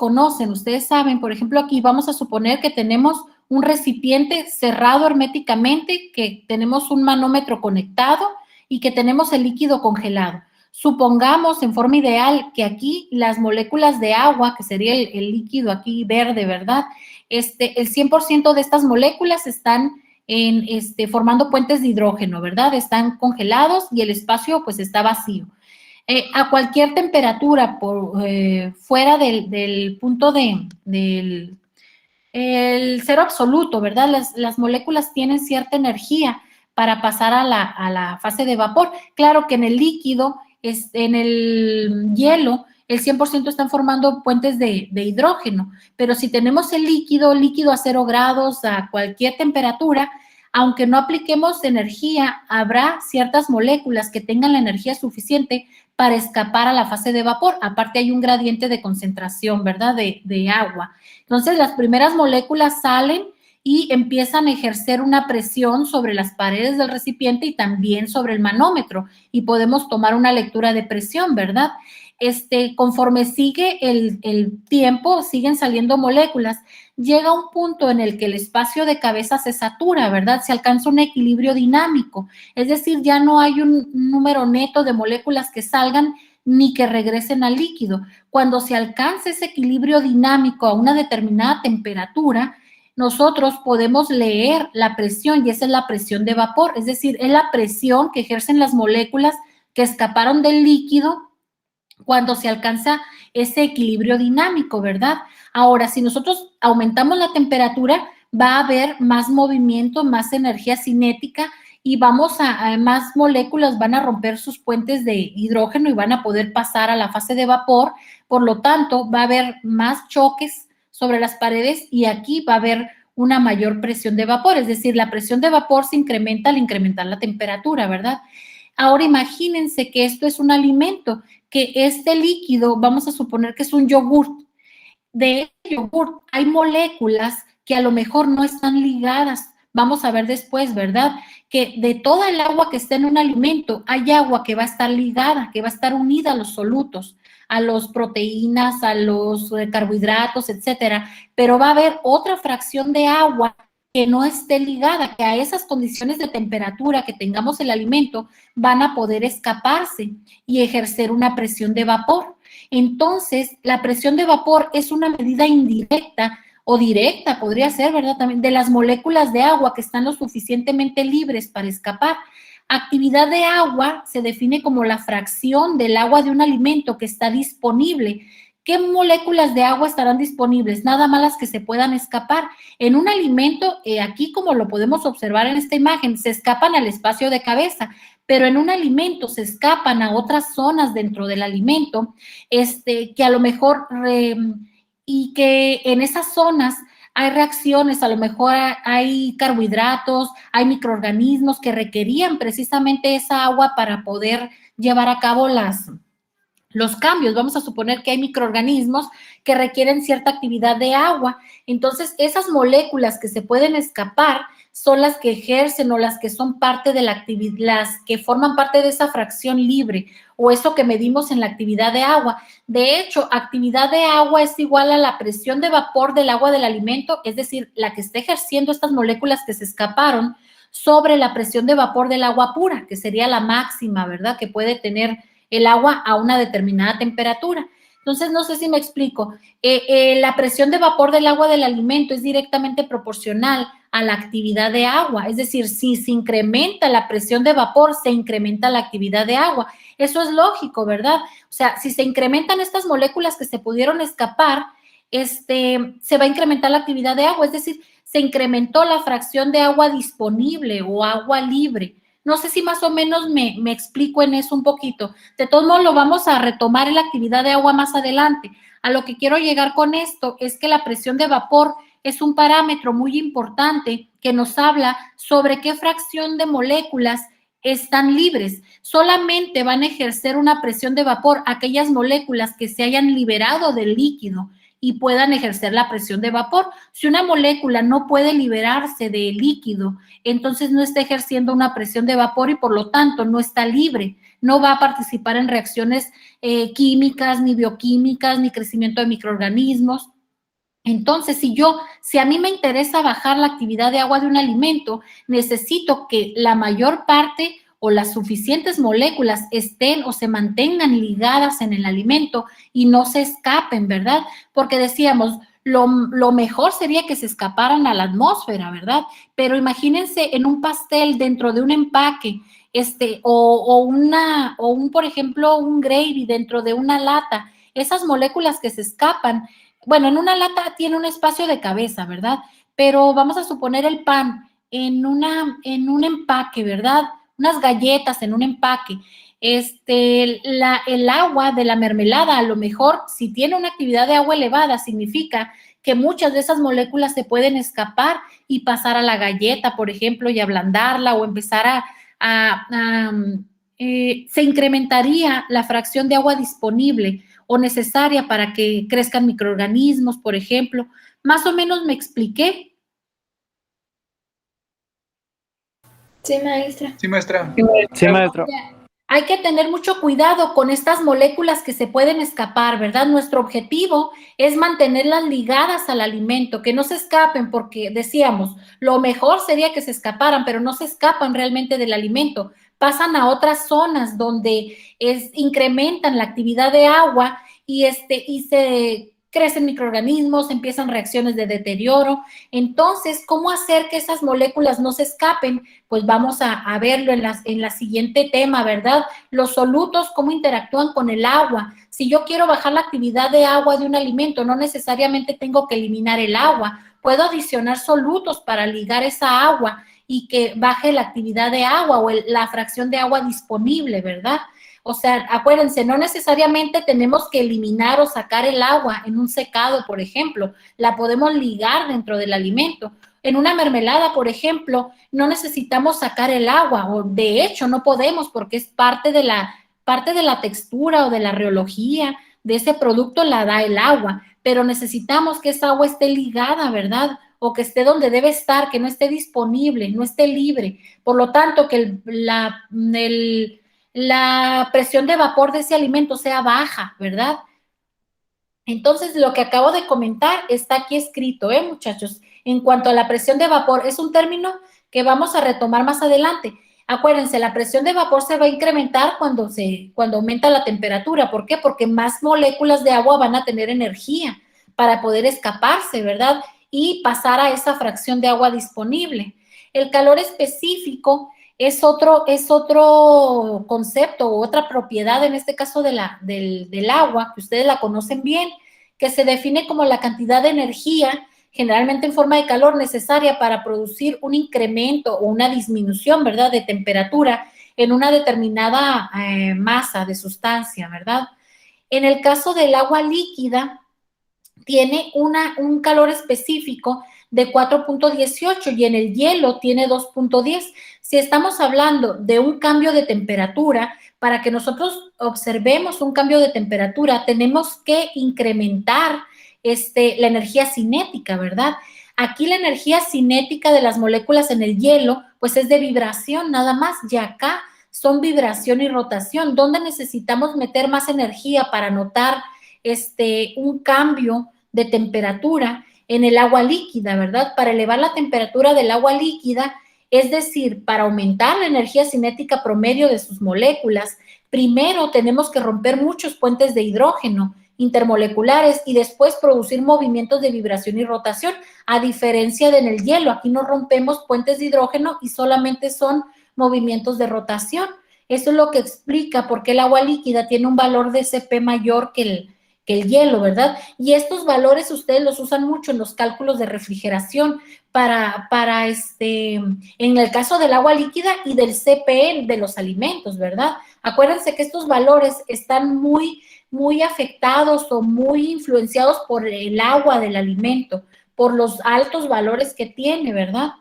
saben, por ejemplo, aquí vamos a suponer que tenemos un recipiente cerrado herméticamente, que tenemos un manómetro conectado y que tenemos el líquido congelado. Supongamos en forma ideal que aquí las moléculas de agua, que sería el líquido aquí verde, ¿verdad? El 100% de estas moléculas están formando puentes de hidrógeno, ¿verdad? Están congelados y el espacio pues está vacío. A cualquier temperatura fuera del punto del cero absoluto, ¿verdad? Las moléculas tienen cierta energía para pasar a la fase de vapor. Claro que en el líquido, en el hielo, el 100% están formando puentes de hidrógeno, pero si tenemos el líquido a 0 grados, a cualquier temperatura, aunque no apliquemos energía, habrá ciertas moléculas que tengan la energía suficiente para escapar a la fase de vapor. Aparte hay un gradiente de concentración, ¿verdad?, de agua. Entonces las primeras moléculas salen y empiezan a ejercer una presión sobre las paredes del recipiente y también sobre el manómetro y podemos tomar una lectura de presión, ¿verdad? Conforme sigue el tiempo, siguen saliendo moléculas. Llega un punto en el que el espacio de cabeza se satura, ¿verdad? Se alcanza un equilibrio dinámico, es decir, ya no hay un número neto de moléculas que salgan ni que regresen al líquido. Cuando se alcanza ese equilibrio dinámico a una determinada temperatura, nosotros podemos leer la presión y esa es la presión de vapor, es decir, es la presión que ejercen las moléculas que escaparon del líquido cuando se alcanza ese equilibrio dinámico, ¿verdad? Ahora, si nosotros aumentamos la temperatura, va a haber más movimiento, más energía cinética y más moléculas van a romper sus puentes de hidrógeno y van a poder pasar a la fase de vapor. Por lo tanto, va a haber más choques sobre las paredes y aquí va a haber una mayor presión de vapor, es decir, la presión de vapor se incrementa al incrementar la temperatura, ¿verdad? Ahora imagínense que esto es un alimento, que este líquido, vamos a suponer que es un yogurt. De este yogurt hay moléculas que a lo mejor no están ligadas. Vamos a ver después, ¿verdad? Que de toda el agua que está en un alimento, hay agua que va a estar ligada, que va a estar unida a los solutos, a las proteínas, a los carbohidratos, etcétera. Pero va a haber otra fracción de agua que no esté ligada, que a esas condiciones de temperatura que tengamos el alimento van a poder escaparse y ejercer una presión de vapor. Entonces, la presión de vapor es una medida indirecta o directa, podría ser, ¿verdad? También de las moléculas de agua que están lo suficientemente libres para escapar. Actividad de agua se define como la fracción del agua de un alimento que está disponible. ¿Qué moléculas de agua estarán disponibles? Nada más las que se puedan escapar. En un alimento, aquí como lo podemos observar en esta imagen, se escapan al espacio de cabeza, pero en un alimento se escapan a otras zonas dentro del alimento, que a lo mejor, y que en esas zonas hay reacciones, a lo mejor hay carbohidratos, hay microorganismos que requerían precisamente esa agua para poder llevar a cabo los cambios. Vamos a suponer que hay microorganismos que requieren cierta actividad de agua. Entonces, esas moléculas que se pueden escapar son las que ejercen o las que son parte de la actividad, las que forman parte de esa fracción libre o eso que medimos en la actividad de agua. De hecho, actividad de agua es igual a la presión de vapor del agua del alimento, es decir, la que está ejerciendo estas moléculas que se escaparon sobre la presión de vapor del agua pura, que sería la máxima, ¿verdad?, que puede tener el agua a una determinada temperatura. Entonces, no sé si me explico. La presión de vapor del agua del alimento es directamente proporcional a la actividad de agua. Es decir, si se incrementa la presión de vapor, se incrementa la actividad de agua. Eso es lógico, ¿verdad? O sea, si se incrementan estas moléculas que se pudieron escapar, se va a incrementar la actividad de agua. Es decir, se incrementó la fracción de agua disponible o agua libre. No sé si más o menos me explico en eso un poquito. De todos modos, lo vamos a retomar en la actividad de agua más adelante. A lo que quiero llegar con esto es que la presión de vapor es un parámetro muy importante que nos habla sobre qué fracción de moléculas están libres. Solamente van a ejercer una presión de vapor aquellas moléculas que se hayan liberado del líquido y puedan ejercer la presión de vapor. Si una molécula no puede liberarse del líquido, entonces no está ejerciendo una presión de vapor y por lo tanto no está libre, no va a participar en reacciones químicas, ni bioquímicas, ni crecimiento de microorganismos. Entonces, si a mí me interesa bajar la actividad de agua de un alimento, necesito que la mayor parte o las suficientes moléculas estén o se mantengan ligadas en el alimento y no se escapen, ¿verdad? Porque decíamos, lo mejor sería que se escaparan a la atmósfera, ¿verdad? Pero imagínense en un pastel dentro de un empaque, por ejemplo, un gravy dentro de una lata, esas moléculas que se escapan, bueno, en una lata tiene un espacio de cabeza, ¿verdad? Pero vamos a suponer el pan en un empaque, ¿verdad? Unas galletas en un empaque. El agua de la mermelada, a lo mejor, si tiene una actividad de agua elevada, significa que muchas de esas moléculas se pueden escapar y pasar a la galleta, por ejemplo, y ablandarla o empezar se incrementaría la fracción de agua disponible o necesaria para que crezcan microorganismos, por ejemplo. Más o menos me expliqué. Sí, maestra. Sí, maestra. Sí, maestro. Hay que tener mucho cuidado con estas moléculas que se pueden escapar, ¿verdad? Nuestro objetivo es mantenerlas ligadas al alimento, que no se escapen, porque decíamos, lo mejor sería que se escaparan, pero no se escapan realmente del alimento. Pasan a otras zonas donde incrementan la actividad de agua y se crecen microorganismos, empiezan reacciones de deterioro. Entonces, ¿cómo hacer que esas moléculas no se escapen? Pues vamos a verlo en la siguiente tema, ¿verdad? Los solutos, ¿cómo interactúan con el agua? Si yo quiero bajar la actividad de agua de un alimento, no necesariamente tengo que eliminar el agua, puedo adicionar solutos para ligar esa agua y que baje la actividad de agua o la fracción de agua disponible, ¿verdad? O sea, acuérdense, no necesariamente tenemos que eliminar o sacar el agua en un secado, por ejemplo. La podemos ligar dentro del alimento. En una mermelada, por ejemplo, no necesitamos sacar el agua, o de hecho no podemos porque es parte de la textura o de la reología de ese producto la da el agua, pero necesitamos que esa agua esté ligada, ¿verdad? O que esté donde debe estar, que no esté disponible, no esté libre. Por lo tanto, que la presión de vapor de ese alimento sea baja, ¿verdad? Entonces, lo que acabo de comentar está aquí escrito, muchachos? En cuanto a la presión de vapor, es un término que vamos a retomar más adelante. Acuérdense, la presión de vapor se va a incrementar cuando aumenta la temperatura. ¿Por qué? Porque más moléculas de agua van a tener energía para poder escaparse, ¿verdad? Y pasar a esa fracción de agua disponible. El calor específico es otro concepto o otra propiedad, en este caso del agua, que ustedes la conocen bien, que se define como la cantidad de energía, generalmente en forma de calor, necesaria para producir un incremento o una disminución, ¿verdad?, de temperatura en una determinada masa de sustancia, ¿verdad? En el caso del agua líquida, tiene un calor específico de 4.18 y en el hielo tiene 2.10. Si estamos hablando de un cambio de temperatura, para que nosotros observemos un cambio de temperatura, tenemos que incrementar la energía cinética, ¿verdad? Aquí la energía cinética de las moléculas en el hielo, pues es de vibración nada más, y acá son vibración y rotación. ¿Dónde necesitamos meter más energía para notar un cambio de temperatura? En el agua líquida, ¿verdad? Para elevar la temperatura del agua líquida, es decir, para aumentar la energía cinética promedio de sus moléculas, primero tenemos que romper muchos puentes de hidrógeno intermoleculares y después producir movimientos de vibración y rotación, a diferencia de en el hielo. Aquí no rompemos puentes de hidrógeno y solamente son movimientos de rotación. Eso es lo que explica por qué el agua líquida tiene un valor de Cp mayor que el hielo, ¿verdad? Y estos valores ustedes los usan mucho en los cálculos de refrigeración en el caso del agua líquida y del Cp de los alimentos, ¿verdad? Acuérdense que estos valores están muy, muy afectados o muy influenciados por el agua del alimento, por los altos valores que tiene, ¿verdad?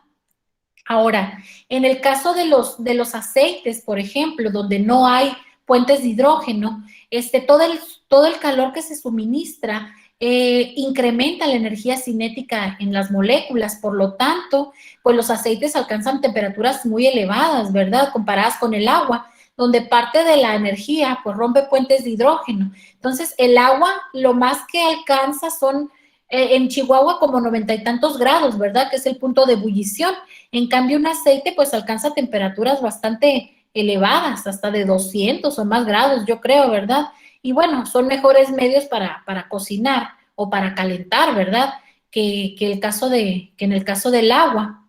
Ahora, en el caso de los aceites, por ejemplo, donde no hay puentes de hidrógeno, todo el calor que se suministra incrementa la energía cinética en las moléculas. Por lo tanto, pues los aceites alcanzan temperaturas muy elevadas, ¿verdad? Comparadas con el agua, donde parte de la energía pues rompe puentes de hidrógeno. Entonces, el agua lo más que alcanza son en Chihuahua como 90 y tantos grados, ¿verdad? Que es el punto de ebullición. En cambio, un aceite pues alcanza temperaturas bastante elevadas, hasta de 200 o más grados, yo creo, ¿verdad? Y bueno, son mejores medios para cocinar o para calentar, ¿verdad? Que en el caso del agua.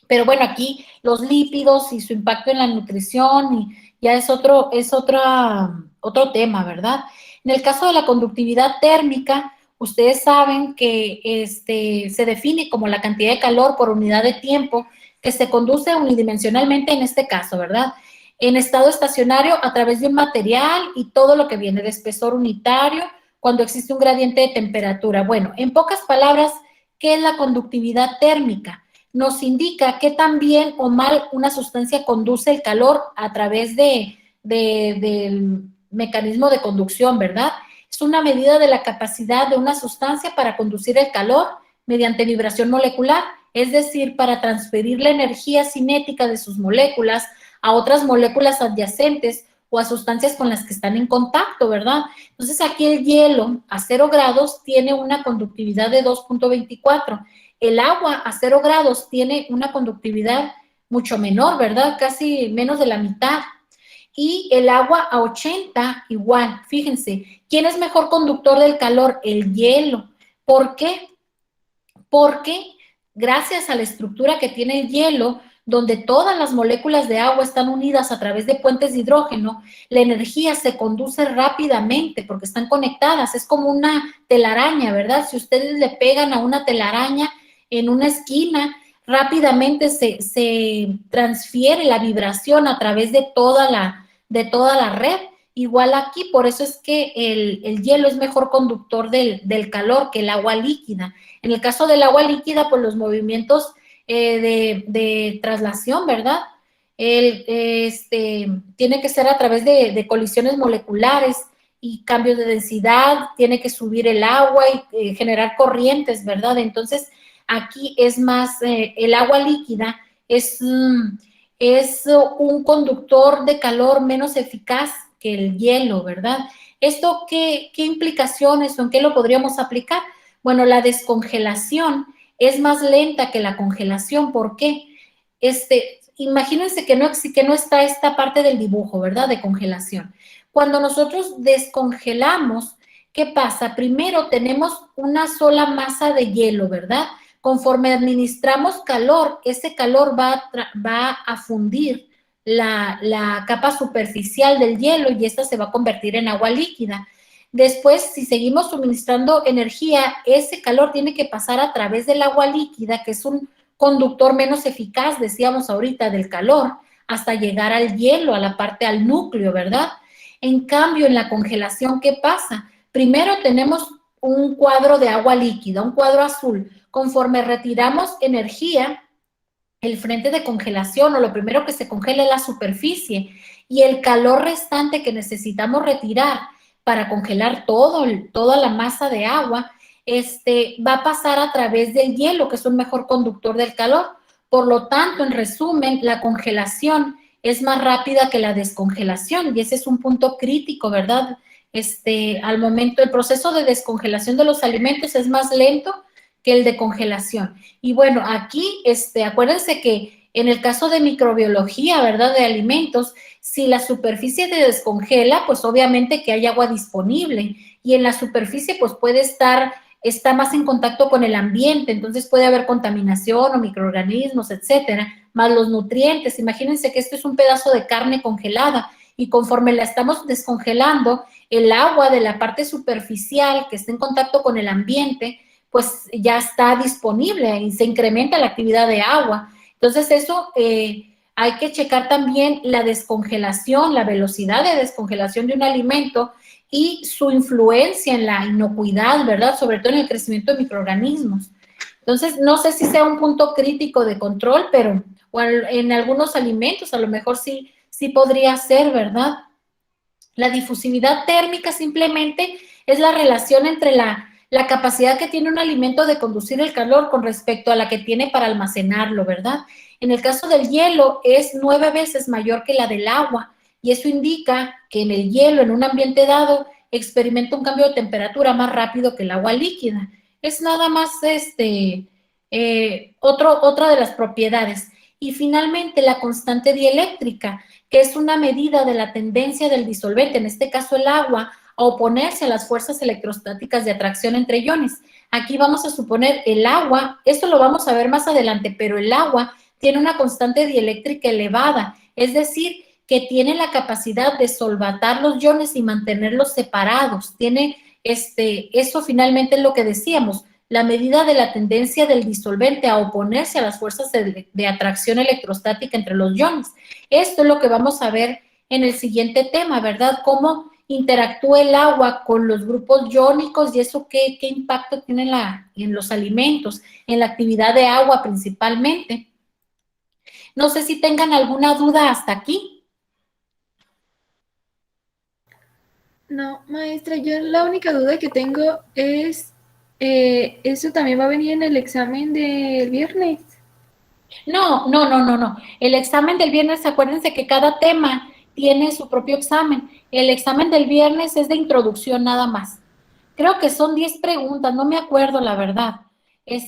Pero bueno, aquí los lípidos y su impacto en la nutrición y ya es otro tema, ¿verdad? En el caso de la conductividad térmica, ustedes saben que se define como la cantidad de calor por unidad de tiempo que se conduce unidimensionalmente en este caso, ¿verdad? En estado estacionario a través de un material y todo lo que viene de espesor unitario cuando existe un gradiente de temperatura. Bueno, en pocas palabras, ¿qué es la conductividad térmica? Nos indica qué tan bien o mal una sustancia conduce el calor a través del mecanismo de conducción, ¿verdad? Es una medida de la capacidad de una sustancia para conducir el calor mediante vibración molecular, es decir, para transferir la energía cinética de sus moléculas a otras moléculas adyacentes o a sustancias con las que están en contacto, ¿verdad? Entonces aquí el hielo a 0 grados tiene una conductividad de 2.24. El agua a 0 grados tiene una conductividad mucho menor, ¿verdad? Casi menos de la mitad. y el agua a 80 igual. Fíjense, ¿quién es mejor conductor del calor? El hielo. ¿Por qué? Porque gracias a la estructura que tiene el hielo, donde todas las moléculas de agua están unidas a través de puentes de hidrógeno, la energía se conduce rápidamente porque están conectadas. Es como una telaraña, ¿verdad? Si ustedes le pegan a una telaraña en una esquina, rápidamente se transfiere la vibración a través de toda la red. Igual aquí, por eso es que el hielo es mejor conductor del calor que el agua líquida. En el caso del agua líquida, pues los movimientos de traslación, ¿verdad? Tiene que ser a través de colisiones moleculares y cambios de densidad, tiene que subir el agua y generar corrientes, ¿verdad? Entonces, aquí es más, el agua líquida es un conductor de calor menos eficaz que el hielo, ¿verdad? ¿Esto qué implicaciones o en qué lo podríamos aplicar? Bueno, la descongelación es más lenta que la congelación. ¿Por qué? Imagínense que no está esta parte del dibujo, ¿verdad? De congelación. Cuando nosotros descongelamos, ¿qué pasa? Primero tenemos una sola masa de hielo, ¿verdad? Conforme administramos calor, ese calor va a fundir la capa superficial del hielo y esta se va a convertir en agua líquida. Después, si seguimos suministrando energía, ese calor tiene que pasar a través del agua líquida, que es un conductor menos eficaz, decíamos ahorita, del calor, hasta llegar al hielo, a la parte, al núcleo, ¿verdad? En cambio, en la congelación, ¿qué pasa? Primero tenemos un cuadro de agua líquida, un cuadro azul. Conforme retiramos energía, el frente de congelación o lo primero que se congela es la superficie y el calor restante que necesitamos retirar para congelar toda la masa de agua, va a pasar a través del hielo, que es un mejor conductor del calor. Por lo tanto, en resumen, la congelación es más rápida que la descongelación y ese es un punto crítico, ¿verdad? Al momento, el proceso de descongelación de los alimentos es más lento que el de congelación. Y bueno, aquí, acuérdense que en el caso de microbiología, ¿verdad? De alimentos, si la superficie se descongela, pues obviamente que hay agua disponible y en la superficie pues puede está más en contacto con el ambiente, entonces puede haber contaminación o microorganismos, etcétera, más los nutrientes. Imagínense que esto es un pedazo de carne congelada y conforme la estamos descongelando, el agua de la parte superficial que está en contacto con el ambiente, pues ya está disponible y se incrementa la actividad de agua. Entonces eso hay que checar también la descongelación, la velocidad de descongelación de un alimento y su influencia en la inocuidad, ¿verdad? Sobre todo en el crecimiento de microorganismos. Entonces, no sé si sea un punto crítico de control, pero bueno, en algunos alimentos a lo mejor sí podría ser, ¿verdad? La difusividad térmica simplemente es la relación entre la capacidad que tiene un alimento de conducir el calor con respecto a la que tiene para almacenarlo, ¿verdad? En el caso del hielo es 9 veces mayor que la del agua y eso indica que en el hielo, en un ambiente dado, experimenta un cambio de temperatura más rápido que el agua líquida. Es nada más otra de las propiedades. Y finalmente la constante dieléctrica, que es una medida de la tendencia del disolvente, en este caso el agua, a oponerse a las fuerzas electrostáticas de atracción entre iones. Aquí vamos a suponer el agua, esto lo vamos a ver más adelante, pero el agua tiene una constante dieléctrica elevada, es decir, que tiene la capacidad de solvatar los iones y mantenerlos separados. Tiene eso finalmente es lo que decíamos, la medida de la tendencia del disolvente a oponerse a las fuerzas de atracción electrostática entre los iones. Esto es lo que vamos a ver en el siguiente tema, ¿verdad? Cómo interactúa el agua con los grupos iónicos y eso qué impacto tiene en los alimentos, en la actividad de agua principalmente. No sé si tengan alguna duda hasta aquí. No, maestra, yo la única duda que tengo es, ¿eso también va a venir en el examen del viernes? No. El examen del viernes, acuérdense que cada tema tiene su propio examen. El examen del viernes es de introducción nada más. Creo que son 10 preguntas, no me acuerdo la verdad.